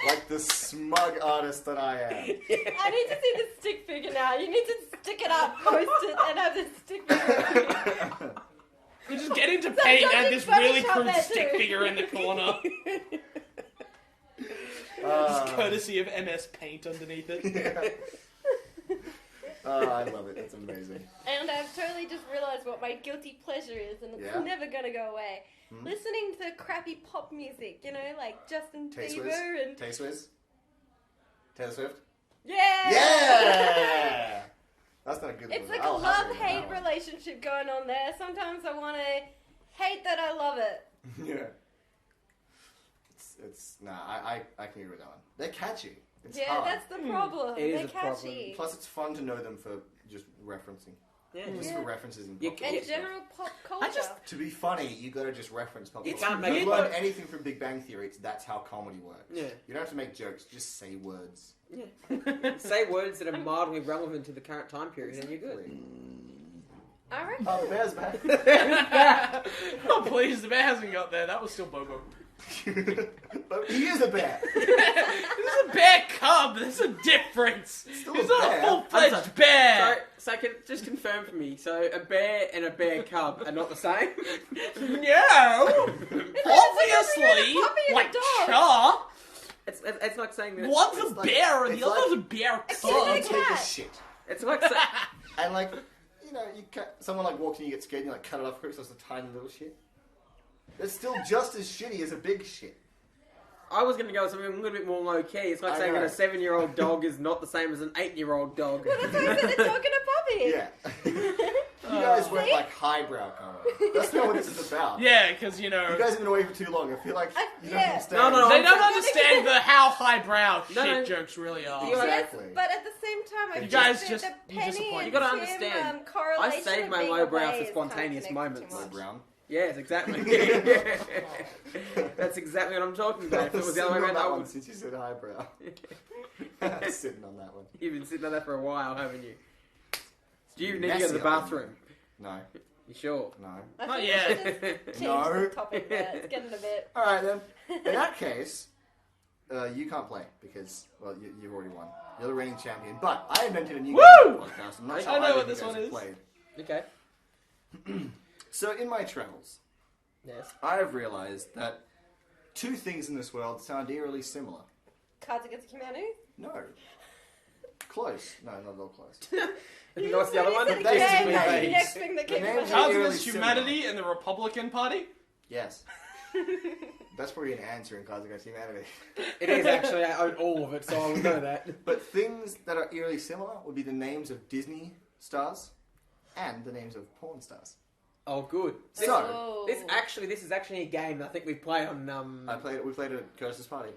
Like the smug artist that I am. I need to see the stick figure now. You need to stick it up, post it, and have the stick figure. You just get into So paint don't and just this really Photoshop crude that stick too. figure in the corner. Just courtesy of MS Paint underneath it. Yeah. I love it. It's amazing. And I've totally just realised what my guilty pleasure is, and it's Yeah? never gonna go away. Listening to crappy pop music, you know, like Justin Tay-Swiss? Bieber and Tay-Swiss? Taylor Swift? yeah. Yeah! That's not a good It's one. like a I'll have it in love-hate that one. relationship going on there. Sometimes I want to hate that I love it. Yeah. It's nah, I can agree with that one. They're catchy. It's Yeah, hard. that's the problem. It is They're a problem. catchy. Plus, it's fun to know them for just referencing. Yeah. Just Yeah. for references in You pop can- culture And stuff. general pop culture. To be funny, you gotta just reference pop You culture. can't make If it you learn work. anything from Big Bang Theory, that's how comedy works. Yeah. You don't have to make jokes, just say words. Yeah. Say words that are mildly relevant to the current time period, and you're good. I reckon. Oh, the bear's back. Oh, please, the bear hasn't got there. That was still Bobo. But he is a bear. This is a bear cub. There's a difference. Still He's a not a bear. full-fledged bear. So can just confirm for me. So a bear and a bear cub are not the same. No. Obviously, puppy and a like dog. Char, It's like saying that. one's a It's like- bear and it's the other's like- a bear It's Oh, cub. you take a cat. shit. It's like And like, you know, someone like walks in, you get scared, and you like cut it off quick, so it's a tiny little shit. It's still just as shitty as a big shit. I was going to go with something a little bit more low key. It's like I saying that know. a 7-year-old dog is not the same as an 8-year-old dog. Well, that's why I said a dog and a puppy. Yeah. You guys went like highbrow comedy. That's not what this is about. Yeah, because you know You guys have been away for too long. I feel like you don't yeah. understand. No, they I'm- don't understand the how highbrow No, shit no. jokes really are. You are- Yes, Exactly. but at the same time, I You think guys that just- the you Penny disappoint. and You gotta Tim, understand. correlation I saved of my being low brow away for is spontaneous kind of connected moments. too Low much. brown. Yes, exactly. That's exactly what I'm talking about. If it was the other way Sitting on around, that I one would... since you said highbrow. Sitting on that one. You've been sitting on that for a while, haven't you? Do you need to go Messy to the up in bathroom? No, You sure? no. I Not think yet. we should just change No. the topic there. It's getting a bit. All right then. In that case, you can't play because you've already won. You're the reigning champion. But I invented a new Woo! game for the podcast. I'm not I sure know either what of you this guys one have is. Played. Okay. So in my travels, Yes. I have realised that two things in this world sound eerily similar. Cards Against Humanity? No. Close. No, not at all close. You know what's the other one? Said it That's again, the that's the names. next thing that The came to my names head. are Cards eerily Against similar. Humanity and the Republican Party. Yes. That's probably an answer in Cards Against Humanity. It is actually. I own all of it, so I would know that. But things that are eerily similar would be the names of Disney stars and the names of porn stars. Oh, good. So, Oh. This is actually a game that I think we play on. we played it at Curtis's party.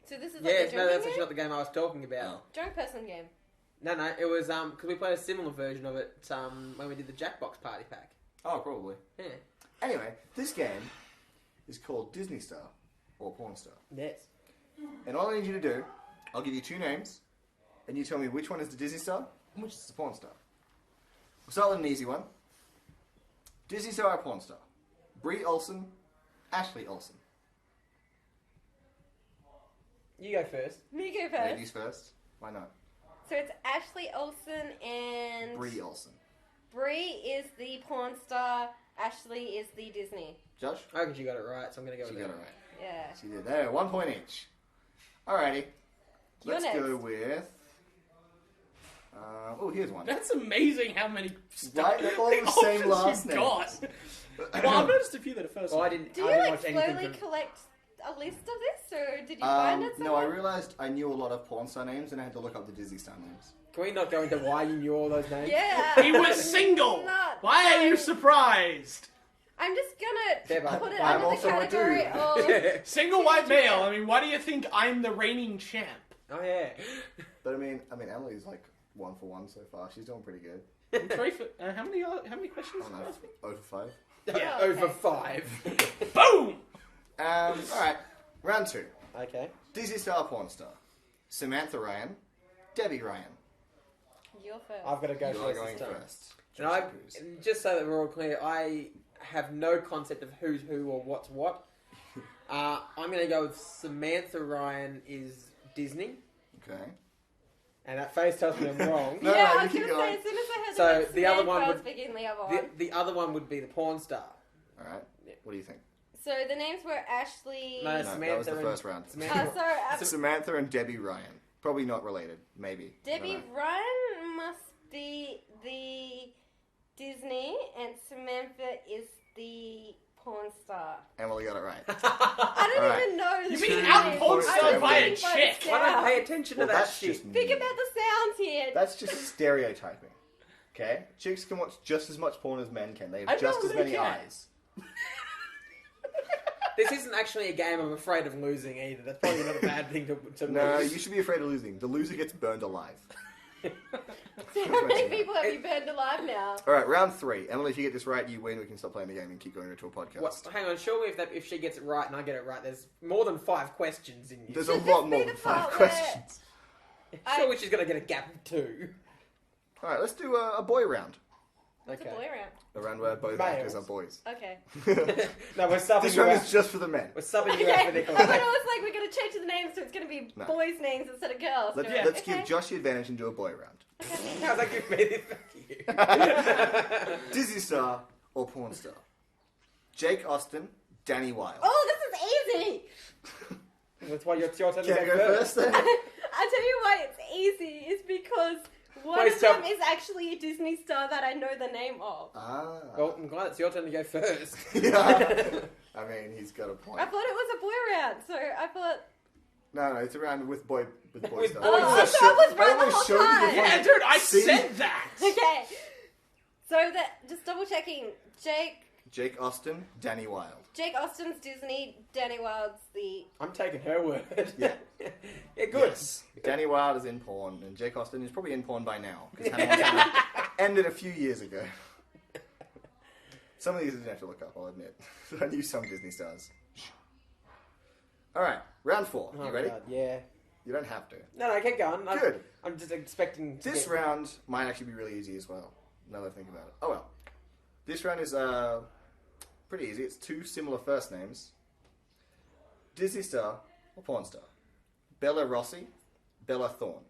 So this is like Yes, a no, drinking that's game? actually not the game I was talking about. Drunk person game. No, it was because we played a similar version of it when we did the Jackbox Party Pack. Oh, probably. Yeah. Anyway, this game is called Disney Star or Porn Star. Yes. And all I need you to do, I'll give you two names, and you tell me which one is the Disney Star and which is the Porn Star. We'll start with an easy one. Disney Star or Porn Star? Brie Olsen, Ashley Olsen. You go first. Me go first. Ladies first. Why not? So it's Ashley Olsen and Brie Olsen. Brie is the porn star. Ashley is the Disney. Josh? I reckon you got it right, so I'm going to go She with got that. it right. Yeah. She did. There, 1 point each. Alrighty. You're Let's next. go with... oh, here's one. That's amazing how many Right, they're all the same options last you've name. got. Well, I've noticed a few that are first. Well, I one. didn't. Do I you didn't like watch anything slowly from... collect a list of this, or did you find it No, somewhere? I realised I knew a lot of porn star names and I had to look up the Disney star names. Can we not go into why you knew all those names? Yeah. He was single. Not Why are you sorry. surprised? I'm just They're gonna both- put it I'm under the also a category dude. of. Single white male. I mean, why do you think I'm the reigning champ? Oh, yeah. But I mean, Emily's like 1 for 1 so far. She's doing pretty good. I'm sorry for how many questions? I don't know, 0 for 5. Yeah. Over Okay. 5. Boom. Alright, round 2. Okay. Disney star, porn star. Samantha Ryan, Debbie Ryan. You're first. I've got to go You are first going this time. first. And Josh I, Cruz. just so that we're all clear, I have no concept of who's who or what's what. I'm going to go with Samantha Ryan is Disney. Okay. And that face tells me I'm wrong. No, yeah, no, I you was keep gonna say going. as soon as I heard So, the word the other Samantha, one I was would- thinking the other one. The other one would be the porn star. Alright, what do you think? So the names were Ashley. No, No, that was Samantha the and- first round. Samantha- Sorry, Samantha and Debbie Ryan. Probably not related, maybe. I Debbie don't know. Ryan must be the Disney, and Samantha is the porn star. Emily got it right. I don't Alright. even know. You the mean names. out porn star I'm by a thinking by the chick? Why don't sound. pay attention to Well, that that's shit? just Think about the sounds here. That's just stereotyping. Okay? Chicks can watch just as much porn as men can. They I have just know as they many can. eyes. This isn't actually a game I'm afraid of losing either. That's probably not a bad thing to No, lose. you should be afraid of losing. The loser gets burned alive. So how many people have you burned alive now? Alright, round 3. Emily, if you get this right, you win. We can stop playing the game and keep going into a podcast. What? Hang on, surely if she gets it right and I get it right, there's more than 5 questions in you. There's a Should lot this more be than the 5 part where- questions. Surely she's going to get a gap of 2. Alright, let's do a boy round. What's Okay. a boy around? A round where both Males. actors are boys. Okay. No, we're subbing This you round out. is just for the men. We're subbing Okay. you out for I Nicolai. thought it was like we're going to change the names so it's going to be No. boys' names instead of girls. Let's, Go, let's okay. give Josh the advantage and do a boy round. How's that give me the fuck you? Disney star or porn star? Jake Austen, Danny Wilde. Oh, this is easy! That's why it's your turn to Can I go go first. first then? I'll tell you why it's easy. It's because one Wait, of so- them is actually a Disney star that I know the name of. Ah. Well, I'm glad it's your turn to go first. Yeah. I mean, he's got a point. I thought it was a boy round, so I thought... No, it's a round with boy With stuff. boys. Oh, so I was right the almost whole showed you the time. Yeah, fucking- dude, I See? said that. Okay. So that just double checking. Jake Austen, Danny Wilde. Jake Austen's Disney, Danny Wilde's the... I'm taking her word. Yeah. Yeah, good. Yes. Danny Wilde is in porn, and Jake Austen is probably in porn by now. Because Hannah Montana ended a few years ago. Some of these I didn't have to look up, I'll admit. I knew some Disney stars. Alright, round 4. You Oh, ready? God, yeah. You don't have to. No, keep going. Good. I'm just expecting to This get... round might actually be really easy as well, now that I think about it. Oh well. This round is pretty easy. It's 2 similar first names. Disney star or porn star? Bella Rossi, Bella Thorne.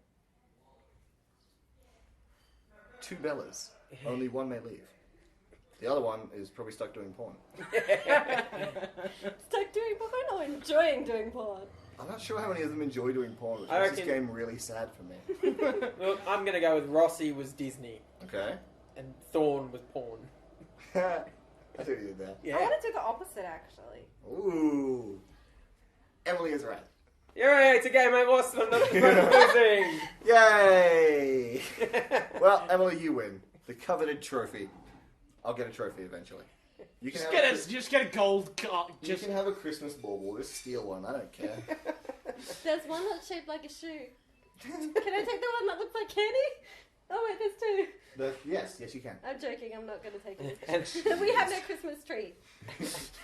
2 Bellas. Only one may leave. The other one is probably stuck doing porn. Stuck doing porn or enjoying doing porn? I'm not sure how many of them enjoy doing porn, which I makes this reckon- game really sad for me. Look, I'm going to go with Rossi was Disney Okay. and Thorne was porn. I see what you did there. Yeah. I want to do the opposite, actually. Ooh. Emily is right. Yeah, it's a game I lost and I'm not losing. Yay! Well, Emily, you win. The coveted trophy. I'll get a trophy eventually. You can, Just get a gold cup. you can have a Christmas bauble. Just steal one. I don't care. There's one that's shaped like a shoe. Can I take the one that looks like candy? Oh wait, there's 2. Yes, you can. I'm joking, I'm not going to take it. and, We have no Christmas tree.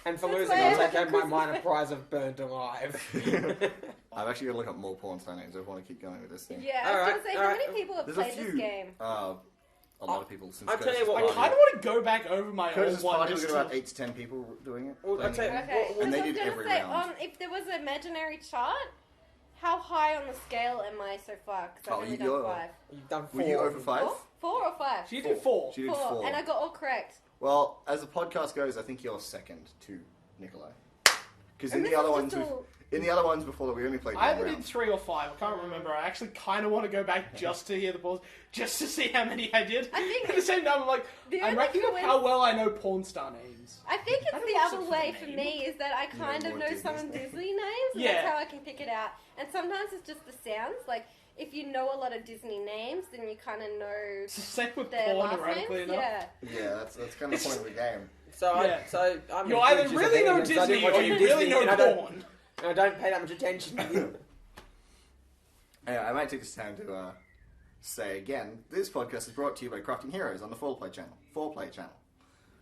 and for That's losing, why I'll I take like home my Christmas minor tree. prize of burnt alive. I've actually got to look up more porn star names. I want to keep going with this thing. Yeah, I was Alright, going to say, how alright. many people have There's a played few. this game? A lot of people since I'll tell you Curtis's what, I party. kind of want to go back over my Curtis's old one. party was just about to- 8 to 10 people doing it. Well, I'll playing tell it. you- Okay, And they I was did going every to say, round. if there was an imaginary chart, how high on the scale am I so far? Because Oh, I've only you're- done 5. You've done 4. Were you over 5? 4 or 5? She did 4. She did 4. And I got all correct. Well, as the podcast goes, I think you're second to Nicolai. Because in And the this other is ones, just all- in the other ones before that, we only played I one either did round. 3 or 5. I can't remember. I actually kind of want to go back just to hear the balls, just to see how many I did. I think at the same time, I'm like, the I'm only racking up coinc- how well I know porn star names. I think I it's don't the watch other it for way the for name. me is that I kind know of more know some Disney Disney names, and Yeah. that's how I can pick it out. And sometimes it's just the sounds. Like, if you know a lot of Disney names, then you kind of know It's the same with their porn, last ironically names. enough. Yeah. Yeah, that's kind of the point of the game. So, Yeah. I'm You gonna either choose you really as a know vegan, so I didn't Disney watch or any you Disney, really know and I don't- porn. and I don't pay that much attention. Anyway, I might take this time to say again, this podcast is brought to you by Crafting Heroes on the Foreplay channel.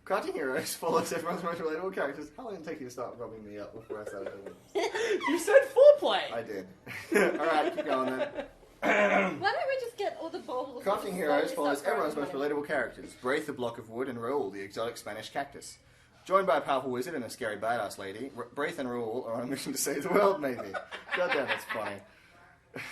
Crafting Heroes follows everyone's most relatable characters. How long did it take you to start rubbing me up before I started doing this? You said foreplay. I did. Alright, keep going then. Why don't we just get all the baubles? Crafting and Heroes slowly follows start everyone's throwing most them relatable characters. Braith, the block of wood, and Raoul, the exotic Spanish cactus. Joined by a powerful wizard and a scary badass lady, Braith and Raoul are on a mission to save the world, maybe. Goddamn, that's funny. in.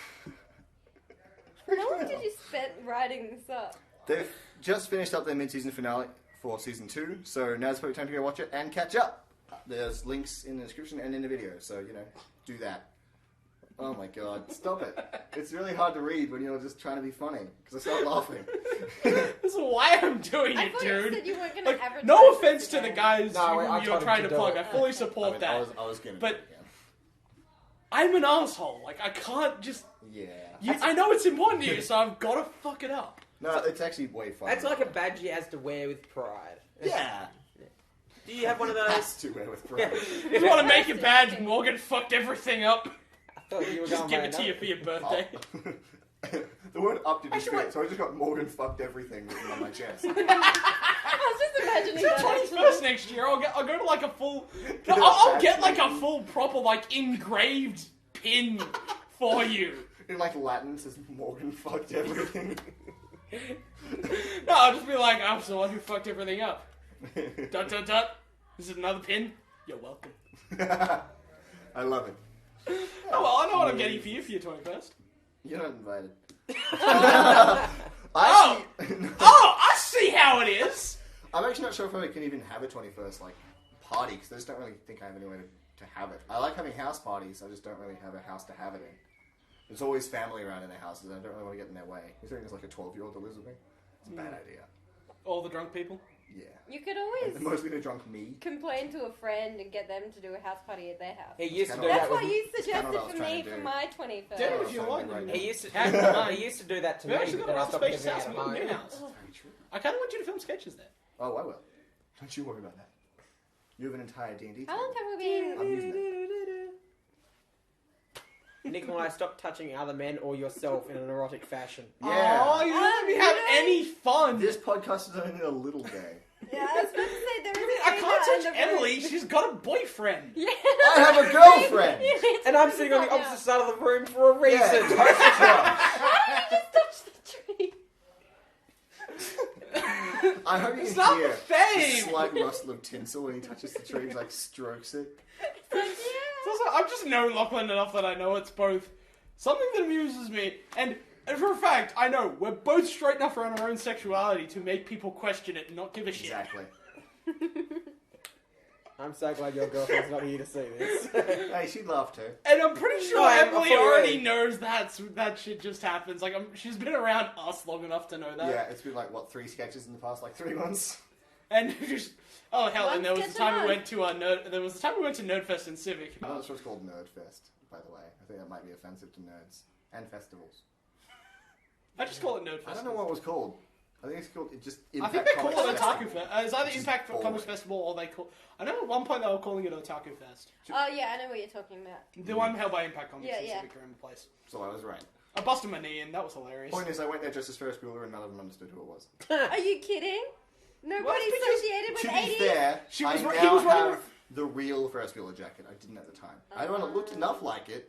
How long did you spend writing this up? They've just finished up their mid-season finale for Season 2, so now's the perfect time to go watch it and catch up. There's links in the description and in the video, so, do that. Oh my god, stop it. It's really hard to read when you're just trying to be funny, because I start laughing. This is why I'm doing I it, thought you dude. said you weren't going to Like, advertise. no this offense to the again. guys No, I who told you're him trying to to do plug. it. I fully support that. I was gonna But- do it I'm an asshole. Like, I can't just... again. Yeah. I know it's important to you, so I've got to fuck it up. No, it's actually way fun. That's like a badge he has to wear with pride. Yeah. Do you have one of Has those? to wear with pride. If you want to make it bad, Morgan fucked everything up. I thought you were Just going give by it to you another- for your birthday. The word up didn't fit, so I just got Morgan fucked everything written on my chest. I was just imagining It's that. your 21st next year. I'll go to like a full. No, I'll get like a full proper like engraved pin for you. In like Latin, it says Morgan fucked everything. No, I'll just be like, I'm the one who fucked everything up. Dot dot dot. This is another pin. You're welcome. I love it. Oh well, I know what I'm getting for you for your 21st. You're not invited. Oh, I see how it is. I'm actually not sure if I can even have a 21st like party because I just don't really think I have anywhere to have it. I like having house parties. I just don't really have a house to have it in. There's always family around in their houses, and I don't really want to get in their way. Considering there's like a 12-year-old that lives with me, it's a bad idea. All the drunk people. Yeah. You could always Mostly the drunk me. complain to a friend and get them to do a house party at their house. He used to do That's that. That's what With, you kinda suggested what I was for trying me to for do. my 21st. Do it Oh, if you sorry, want. right. he used to. Tag mine. He used to do that to We me, actually but got then I a stopped space giving house out in of my new mine. house. I kind of want you to film sketches there. Oh, I will. Don't you worry about that. You have an entire D&D How long table. have we been? I'm using it. Nicolai, stop touching other men or yourself in an erotic fashion. Yeah. Oh, you don't let me have any fun. This podcast is only a little gay. Yeah, I was about to say there is. I can't touch Emily. She's got a boyfriend. Yeah. I have a girlfriend! And I'm sitting on the opposite side of the room for a reason. Yeah, touch the truck. How did you just touch the tree? I hope you It's can not hear the the same. slight rustle of tinsel when he touches the tree. He like strokes it. It's like, It's also, I've just known Lachlan enough that I know it's both something that amuses me, and for a fact, I know we're both straight enough around our own sexuality to make people question it and not give a shit. Exactly. I'm so glad your girlfriend's not here to see this. Hey, she'd laugh too. And I'm pretty sure No, I'm Emily fully already ready. knows that shit just happens. Like, she's been around us long enough to know that. Yeah, it's been like, what, 3 sketches in the past, like 3 months? And just, oh hell, One and there was sketch the time a we month. went to there was the time we went to Nerdfest in Civic. I'm not sure it's called Nerdfest, by the way. I think that might be offensive to nerds. And festivals. I just call it Nerdfest. I don't know what it was called. I think it's called, it just I Impact think they call it Comics Otaku Festival. Fest. It's either Which is Impact boring. Comics Festival or they call. I know at one point they were calling it Otaku Fest. Oh yeah, I know what you're talking about. The one held by Impact Comics Yeah, in yeah. Civic around the place. So I was right. I busted my knee and that was hilarious. Point is, I went there just as Ferris Bueller and none of them understood who it was. Are you kidding? Nobody Well, it's associated with To 80s? be fair, She I was- he now was running have the real Ferris Bueller jacket. I didn't at the time. I don't know, it looked enough like it,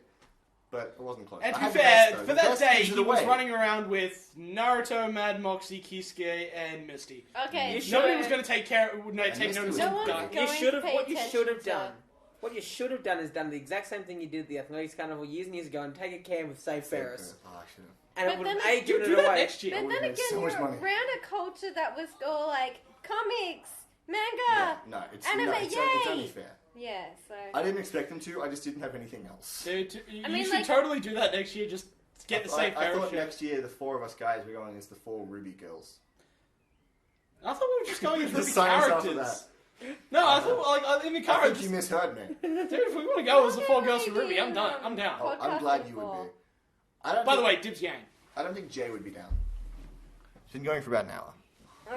but it wasn't close. And I to had be the fair, best, though. for The that best day, gives he it was away. running around with Naruto, Mad Moxie, Kisuke, and Misty. Okay, Nobody was going to take care. Take Misty notice was of No one's that. going You should have. to pay What you should have attention to- done. What you should have done is done the exact same thing you did at the Athletics Carnival years and years ago, and take a can with Save Ferris, Oh, I should have. and But it would have then A, given Do it that away. next year. But would've then made again, so much you're money. around a culture that was all like comics, manga. Yeah, no, it's, Anime, no, it's yay! only fair. Yeah, so. I didn't expect them to, I just didn't have anything else. Dude, you I mean, should like- totally do that next year. Just get the Save I Ferris thought shit. next year the 4 of us guys were going as the 4 Ruby girls. I thought we were just going The into the science after characters. No, I thought like in the I think characters. you misheard me. Dude, if we want to go as the 4 girls from Maybe, Ruby, I'm done. I'm down. Oh, I'm glad you would be. I don't By the think- way, dibs gang. I don't think Jay would be down. It's been going for about an hour.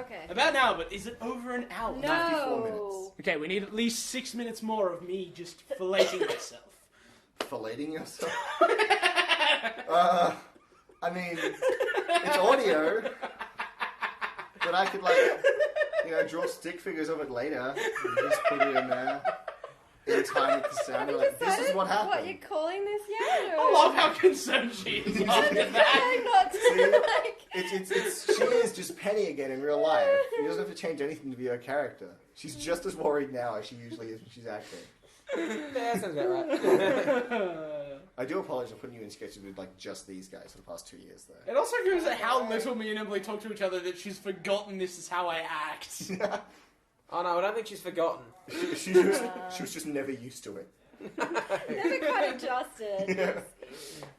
Okay. About an hour, but is it over an hour? 94 minutes. No. Okay, we need at least 6 minutes more of me just filleting myself. Filleting yourself? I mean, it's audio, but I could, like, draw stick figures of it later and just put it in there in time with the sound. You're like, this is Decided what What happened. you're calling this yet? I love how concerned she is after that. Not to, See? like, She is just Penny again in real life. She doesn't have to change anything to be her character. She's just as worried now as she usually is when she's acting. Yeah, sounds about right. I do apologize for putting you in sketches with like just these guys for the past 2 years, though. It also goes at how little me and Emily talk to each other that she's forgotten this is how I act. Oh no, I don't think she's forgotten. she was just never used to it. never quite adjusted. Yeah.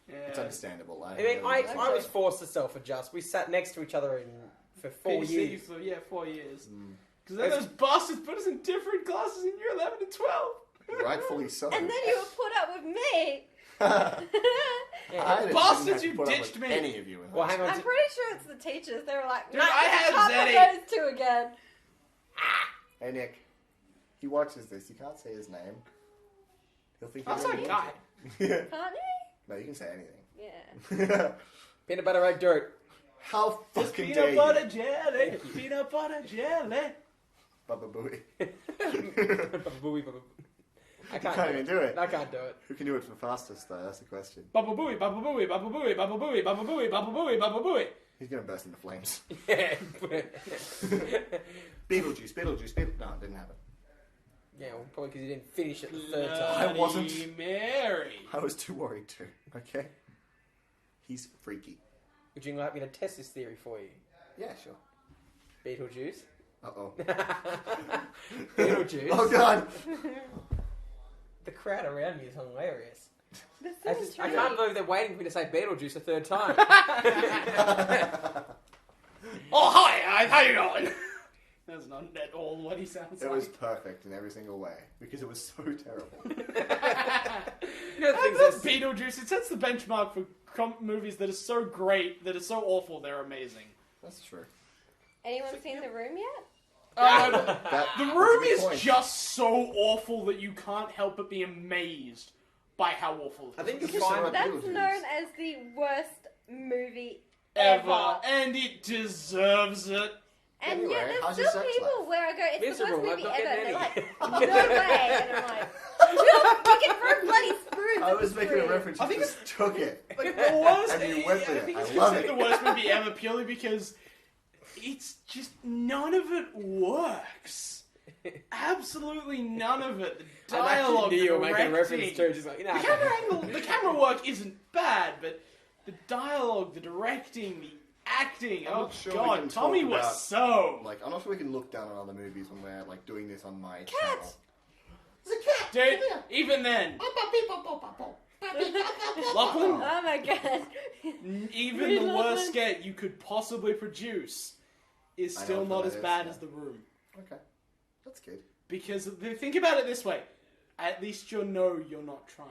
Yeah. It's understandable. I mean, I was forced to self-adjust. We sat next to each other for 4 PC years. For, 4 years. Because then those bastards put us in different classes in year 11 and 12. Rightfully so. And then you were put up with me. Yeah. I didn't Bastards, have to you put up ditched with me. Any of you in Well, high hang on. I'm pretty sure it's the teachers. They were like, Dude, nah, I had can't Zeddy. put those two again. Hey Nick, he watches this. You can't say his name. He'll think I'm you're sorry, an guy. idiot. Can't you? No, you can say anything. Yeah. Peanut butter egg dirt. How Just fucking peanut dare butter you? jelly. Peanut butter jelly. Baba Booey. Booey, baba. I You can't, can't do even it. do it. I can't do it. Who can do it the fastest, though? That's the question. Baba booey, baba booey, baba booey, baba booey, baba booey, baba booey, baba booey. He's going to burst into flames. Yeah. Beetlejuice. No, it didn't happen. Yeah, well, probably because you didn't finish it the third time. I wasn't. Bloody Mary. I was too worried too. Okay? He's freaky. Would you like me to test this theory for you? Yeah, sure. Beetlejuice. Uh-oh. Beetlejuice. Oh, God! The crowd around me is hilarious. This is I true. can't believe they're waiting for me to say Beetlejuice a third time. Oh, hi, how you going? That's not at all what he sounds It like. was perfect in every single way because it was so terrible. You know the I things love that's- Beetlejuice. It sets the benchmark for movies that are so great, that are so awful, they're amazing. That's true. Anyone seen The Room yet? That, The that's a Room good is point. just so awful that you can't help but be amazed by how awful it I is. think It's you just find about That's Beetlejuice. known as the worst movie ever. And it deserves it. And Anyway, yet how's there's your still sex people life? where I go, it's Miserable, the worst I'm movie not ever. getting They're like, any. no way. And I'm like, you're looking for a bloody spoon. I was making a reference. I You think just took it. Like, the worst, And you went with I it. think I it's love considered it. the worst movie ever purely because it's just none of it works. Absolutely none of it. The I dialogue, actually knew you were making a reference directing. to just like, you know. The camera angle, the camera work isn't bad, but the dialogue, the directing, the acting. I'm Oh not sure we God, can Tommy talk was about- so. Like, I'm not sure we can look down on other movies when we're like doing this on my Cat! channel. There's a cat! Dude, even then, Lachlan, Oh my god. even the worst skit you could possibly produce is I know still what not that as is, bad yeah. as The Room. Okay. That's good. Because think about it this way: at least you'll know you're not trying.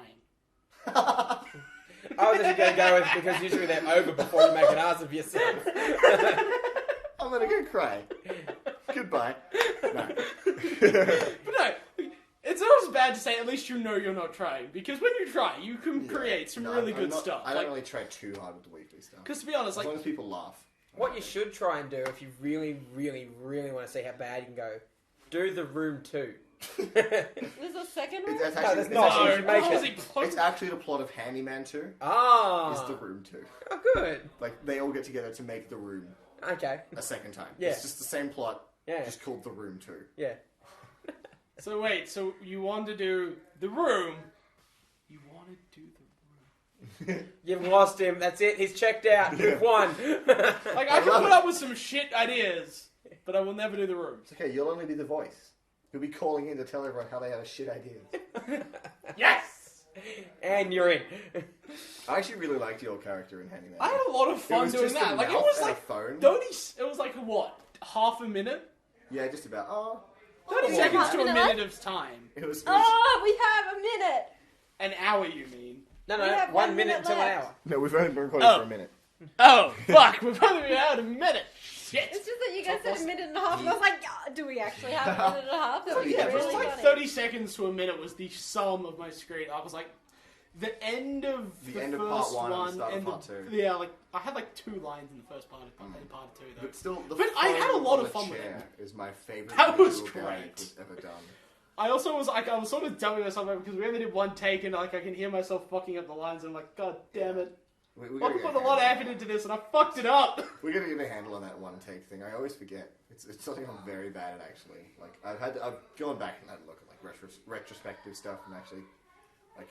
I was actually going to go with because usually they're over before you make an ass of yourself. I'm gonna go cry. Goodbye. No. But no, it's not as bad to say at least you know you're not trying. Because when you try, you can Yeah. create some No, really I'm good not- stuff. I don't really try too hard with the weekly stuff. Because to be honest, As long like as people laugh. What you should try and do if you really, really, really want to see how bad you can go, do The Room 2. There's a second room? That's No, actually, there's it's, not. no, you should make obviously it's actually the plot of Handyman 2. Ah. Is The Room 2. Oh, good. Like, they all get together to make The Room Okay. a second time. Yeah. It's just the same plot, Yeah. just called The Room 2. Yeah. So wait, so you want to do The Room? You want to do The Room? You've lost him. That's it. He's checked out. You've won. Like I can love put it. up with some shit ideas, but I will never do The Room. It's okay, you'll only be the voice. You'll be calling in to tell everyone how they have shit ideas. Yes. And you're in. I actually really liked your character in Handyman. I had a lot of It fun was doing just that. a Like it mouth was and like a phone. 30. It was like what? Half a minute? Yeah, just about. Oh, 30 Oh, seconds half to a a minute minute left? of time. it was. Oh, we have a minute. An hour, you mean? No, We have 1 1 minute minute until an left. hour. No, we've only been recording Oh. for a minute. Oh, fuck. We've only been out a minute. Shit. It's just that you guys said a minute and a half, and I was like, yeah, do we actually have a minute and a half? That was Yeah, It but was really like funny. 30 seconds to a minute was the sum of my screen. I was like, the end of The end of first part one and the one start of and part the, two. yeah, like I had like 2 lines in the first part of part two though. But still, the But I had a phone lot on of the fun with chair is my favorite. That was visual gag great. was ever done. I also was like, I was sort of dumbing myself out because we only did one take and like I can hear myself fucking up the lines and I'm like, God damn it. We I gotta put get a lot of handle effort into this and I fucked it up. We gotta get a handle on that one take thing. I always forget. It's something I'm very bad at actually. Like I've gone back and had a look at like retrospective stuff and actually like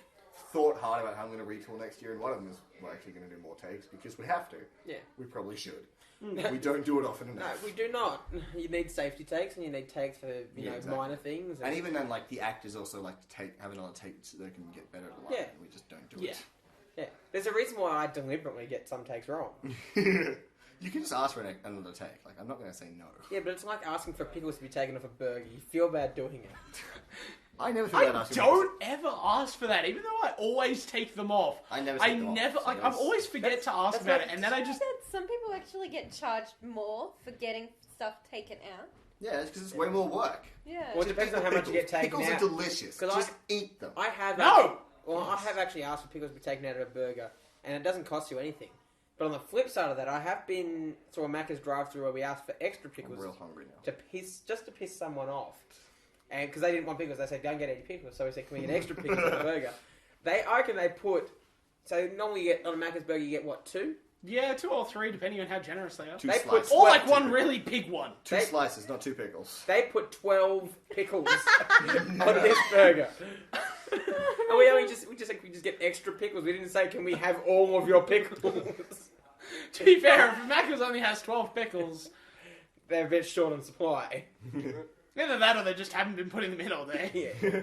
thought hard about how I'm going to retool next year. And one of them is we're actually going to do more takes because we have to. Yeah. We probably should. We don't do it often No, enough. we do not. You need safety takes and you need takes for, Yeah, know, exactly. minor things. And even then, like the actors also like to have another take so they can get better at the line. Yeah. And we just don't do Yeah. it. Yeah. There's a reason why I deliberately get some takes wrong. You can just ask for another take. Like I'm not going to say no. Yeah, but it's like asking for pickles to be taken off a burger. You feel bad doing it. I never feel I bad asking. don't ever ask for that, even though I always take them off. I never. I take them off, never, so like, I that's- always forget to ask that's about not- it, and then I just. That some people actually get charged more for getting stuff taken out. Yeah, it's because it's way more work. Yeah. Well, it depends on how much you get taken Pickles out. are delicious. 'Cause Just eat them. I have No! Well, I have actually asked for pickles to be taken out of a burger, and it doesn't cost you anything. But on the flip side of that, I have been to a Macca's drive-thru where we asked for extra I'm pickles real hungry now. to piss someone off, and because they didn't want pickles, they said don't get any pickles. So we said, can we get extra pickles on the burger? I reckon they put. So normally you get on a Macca's burger, you get what, 2? Yeah, 2 or 3, depending on how generous they are. Two They put slices. Or like Two one pickles. really big one. Two slices, not 2 pickles. They put 12 pickles on this burger. And we just get extra pickles. We didn't say, can we have all of your pickles? To be fair, if Macca's only has 12 pickles, They're a bit short on supply. either that or they just haven't been putting them in all day. Yeah.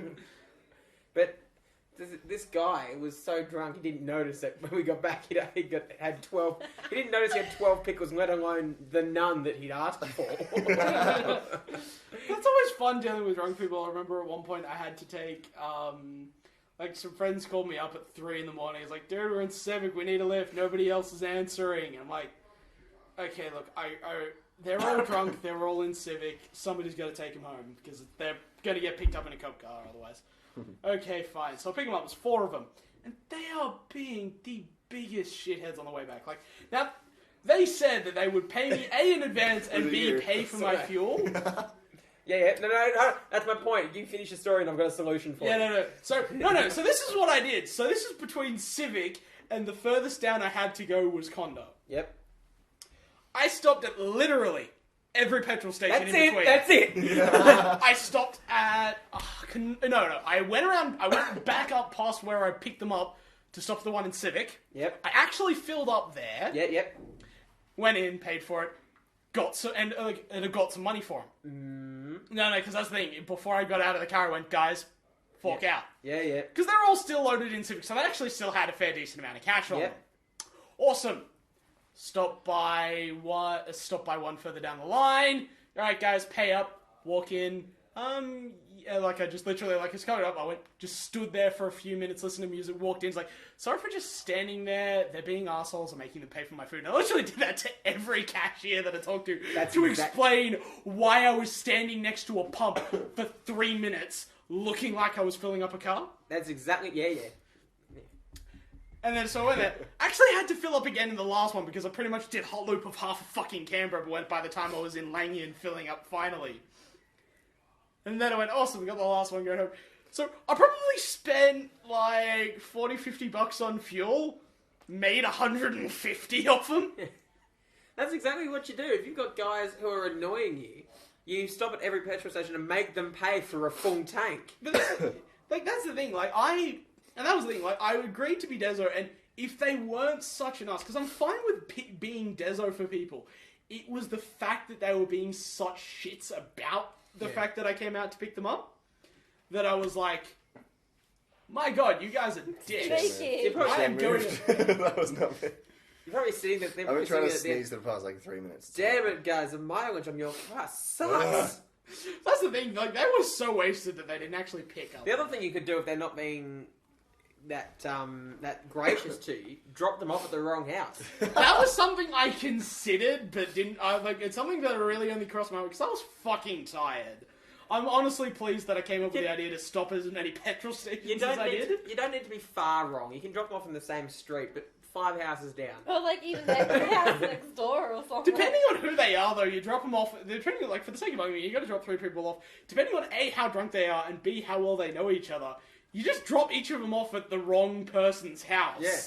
But this guy was so drunk he didn't notice that when we got back had 12. He didn't notice he had 12 pickles, let alone the none that he'd asked for. That's always fun dealing with drunk people. I remember at one point I had to take, like some friends called me up at 3 in the morning. It's like, dude, we're in Civic, we need a lift. Nobody else is answering. And I'm like, okay, look, they're all drunk, they're all in Civic. Somebody's got to take them home because they're going to get picked up in a cop car otherwise. Okay, fine. So I pick them up. There's 4 of them, and they are being the biggest shitheads on the way back. Like now, they said that they would pay me A in advance and B pay for my fuel. Yeah. No. That's my point. You finish your story, and I've got a solution for Yeah, it. no. So this is what I did. So this is between Civic and the furthest down I had to go was Condo. Yep. I stopped at literally every petrol station That's in it. between. That's it. I stopped at... No. I went back up past where I picked them up to stop at the one in Civic. Yep. I actually filled up there. Yep. Went in, paid for it. Got some money for them. No, because that's the thing. Before I got out of the car, I went, guys, fork out. Yeah. Because they're all still loaded in Civic, so they actually still had a fair decent amount of cash on them. Awesome. Stop by one further down the line. All right, guys, pay up. Walk in. It's coming up. I went, just stood there for a few minutes, listened to music, walked in. It's like, sorry for just standing there. They're being assholes and making them pay for my food. And I literally did that to every cashier that I talked to explain why I was standing next to a pump for 3 minutes, looking like I was filling up a car. That's exactly. Yeah. And then so I went there. Actually had to fill up again in the last one because I pretty much did hot loop of half a fucking Canberra by the time I was in Langian filling up finally. And then I went, awesome, we got the last one going home. So I probably spent like $40-50 on fuel, made 150 of them. That's exactly what you do. If you've got guys who are annoying you, you stop at every petrol station and make them pay for a full tank. But that's the thing, and that was the thing, I agreed to be Dezo, and if they weren't such an ass, because I'm fine with being Dezo for people, it was the fact that they were being such shits about the fact that I came out to pick them up, that I was like, my god, you guys are dicks. I am going to... That was not me. You're probably sitting there... I've been trying to sneeze for the past 3 minutes. Damn it, guys, the mileage on your car sucks. That's the thing, they were so wasted that they didn't actually pick up. The other thing you could do if they're not being that gracious to you, drop them off at the wrong house. That was something I considered, but didn't. It's something that really only crossed my mind because I was fucking tired. I'm honestly pleased that I came up with the idea to stop as many petrol stations as I did. You don't need to be far wrong. You can drop them off in the same street, but 5 houses down. Or even their house next door or something. Depending on who they are, though, you drop them off. Depending on, for the sake of argument, you got to drop 3 people off. Depending on A, how drunk they are, and B, how well they know each other. You just drop each of them off at the wrong person's house. Yeah.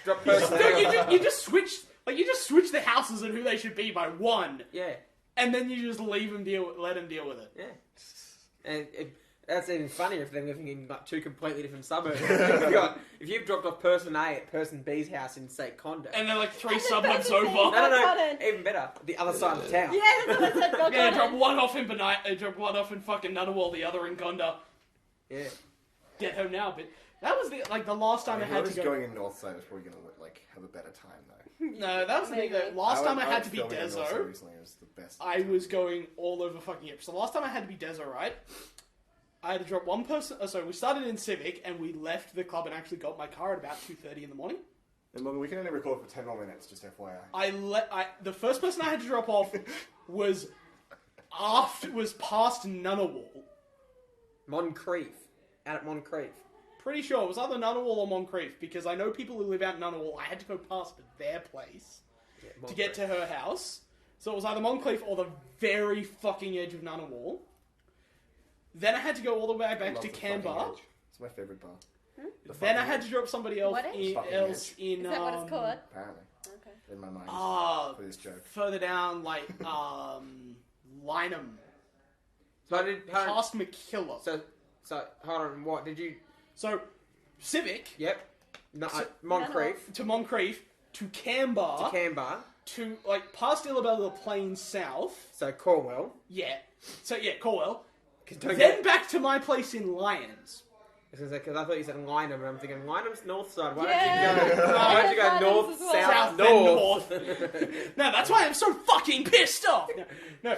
Drop you just switch the houses and who they should be by 1. Yeah. And then you just let them deal with it. Yeah. And that's even funnier if they're living in 2 completely different suburbs. If you've dropped off person A at person B's house in, say, Condo. And they're 3 suburbs over. No. Even better. The other side of town. Yeah, that's what I said. Yeah, drop one off in drop one off in fucking Ngunnawal, the other in Gonda. Yeah. Get home now, but that was the last time I had to go. Going in North Side is probably going to have a better time though. No, that was the thing. Last time I had to be Dezo, was the best I was going all over fucking Yip. So the last time I had to be Dezo, right? I had to drop one person. We started in Civic and we left the club and actually got my car at about 2:30 in the morning. And Logan, we can only record for 10 more minutes, just FYI. The first person I had to drop off was past Ngunnawal. Moncrief. Out at Moncrief. pretty sure it was either Ngunnawal or Moncrief, because I know people who live out in Ngunnawal. I had to go past their place to get to her house. So it was either Moncrief or the very fucking edge of Ngunnawal. Then I had to go all the way back to Canberra. It's my favourite bar. Then I had to drop somebody else What in. Is that what it's called? Apparently. Okay. In my mind. For this joke. Further down, like, Lynham. So I did... Past McKillop. So, hold on, what did you... So, Civic. Yep. No, Moncrief. To Moncrief. To Canberra. To, like, past Illabella, the Plains South. So, Cornwall. Yeah. So, yeah, Cornwall. Then Then back to my place in Lyons. Because I thought you said Lynham, and I'm thinking, Lynham's north side. Why Yeah. don't you go north, Well. south, then north? No, that's why I'm so fucking pissed off. No.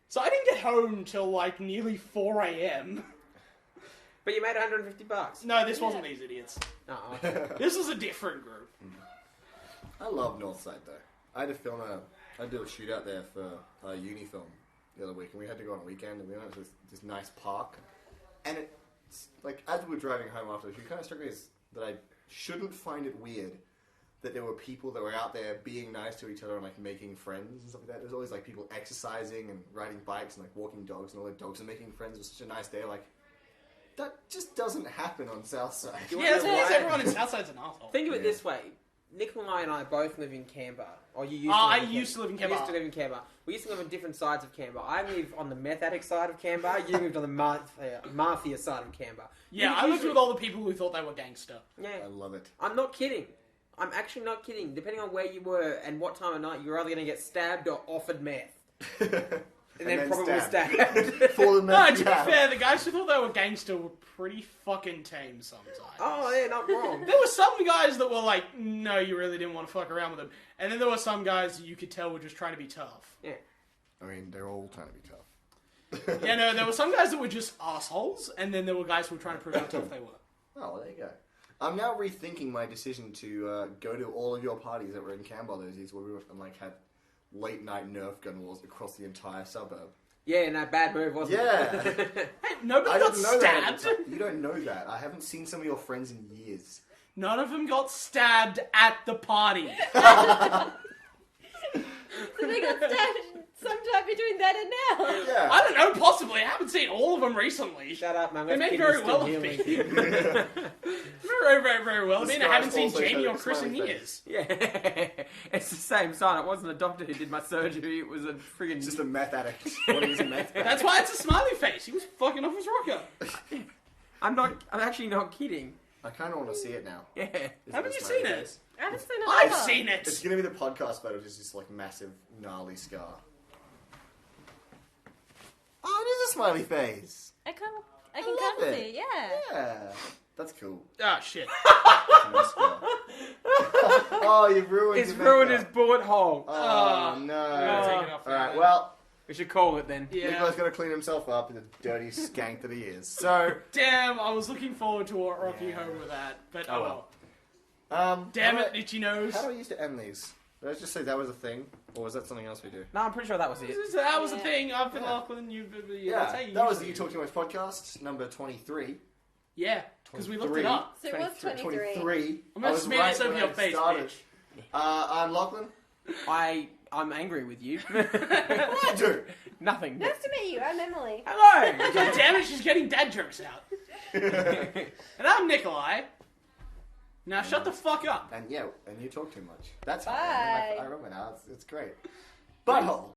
So I didn't get home till, like, nearly 4 a.m. But you made $150. No, this wasn't these idiots. Oh, This was a different group. I love Northside though. I had to film I did a shootout there for a uni film the other week, and we had to go on a weekend, and we went to this nice park. And it's like, as we were driving home afterwards, it kind of struck me as that I shouldn't find it weird that there were people that were out there being nice to each other and like making friends and stuff like that. There's always like people exercising and riding bikes and like walking dogs, and all the dogs are making friends. It was such a nice day. Like, that just doesn't happen on Southside. Yeah, that's because everyone in Southside's an asshole. think of it this way. Nicolai and I both live in Canberra. Or you used I to live used to live in I Canberra. used to live in Canberra. We used to live on different sides of Canberra. I live on the meth addict side of Canberra. You lived on the mafia side of Canberra. Yeah, I lived with all the people who thought they were gangster. Yeah. I love it. I'm not kidding. I'm actually not kidding. Depending on where you were and what time of night, you're either going to get stabbed or offered meth. And then probably stabbed. For the No, meth to be jab. fair, the guys who thought they were gangster were pretty fucking tame sometimes. Oh, yeah, not wrong. There were some guys that were like, no, you really didn't want to fuck around with them. And then there were some guys that you could tell were just trying to be tough. Yeah. I mean, they're all trying to be tough. Yeah, no, there were some guys that were just assholes, and then there were guys who were trying to prove how tough they were. Oh, well, there you go. I'm now rethinking my decision to go to all of your parties that were in Canberra those years where we went and like had late night Nerf gun wars across the entire suburb. Yeah, no, bad move, wasn't Yeah. it? Hey, nobody I got didn't know that at stabbed. the time. You don't know that. I haven't seen some of your friends in years. None of them got stabbed at the party. So they got stabbed sometime between then and now. Yeah. I don't know, possibly. I haven't seen all of them recently. Shut up, man. They Let's may keep very this well still have healing. been. Very, very, very well. I mean, I haven't seen also Jamie showed or Chris in smiley years. Yeah, it's the same sign. It wasn't a doctor who did my surgery. It was a friggin' It's just a meth addict. What is a meth addict? That's why it's a smiley face. He was fucking off his rocker. I'm actually not kidding. I kind of want to see it now. Yeah. Is Haven't it a you smiley seen it? face? I haven't seen it. I've either. seen It's it. going to be the podcast photo, just this like massive, gnarly scar. Oh, it is a smiley face. I can love kind of it. see it, yeah. Yeah. That's cool. Ah, shit. That's a nice scar. Oh, you've ruined It's your ruined his makeup. bullet hole. Oh, no. gotta take it off Alright, now. well, We should call it then. Yeah. Nicolai's got to clean himself up, the dirty skank that he is. So, Damn, I was looking forward to what Rocky home with that. But oh well. Damn how it, do itchy nose. How do I used to end these? Did I just say that was a thing? Or was that something else we do? No, I'm pretty sure that was it. That was the Yeah. thing. I've been Yeah. Lachlan. Yeah, That's how you that was the usually You Talk Too Much podcast, number 23. Yeah, because we looked 23. it up. So it was 23. 23. I'm gonna I was smear right this over when your I face, started. bitch. I'm Lachlan. I'm angry with you. What did I do? Nothing. Nice to meet you. I'm Emily. Hello. God damn it, she's getting dad jokes out. And I'm Nicolai. Now shut the fuck up. And yeah, and you talk too much. That's Bye. fine. I remember now. It's great. Butthole.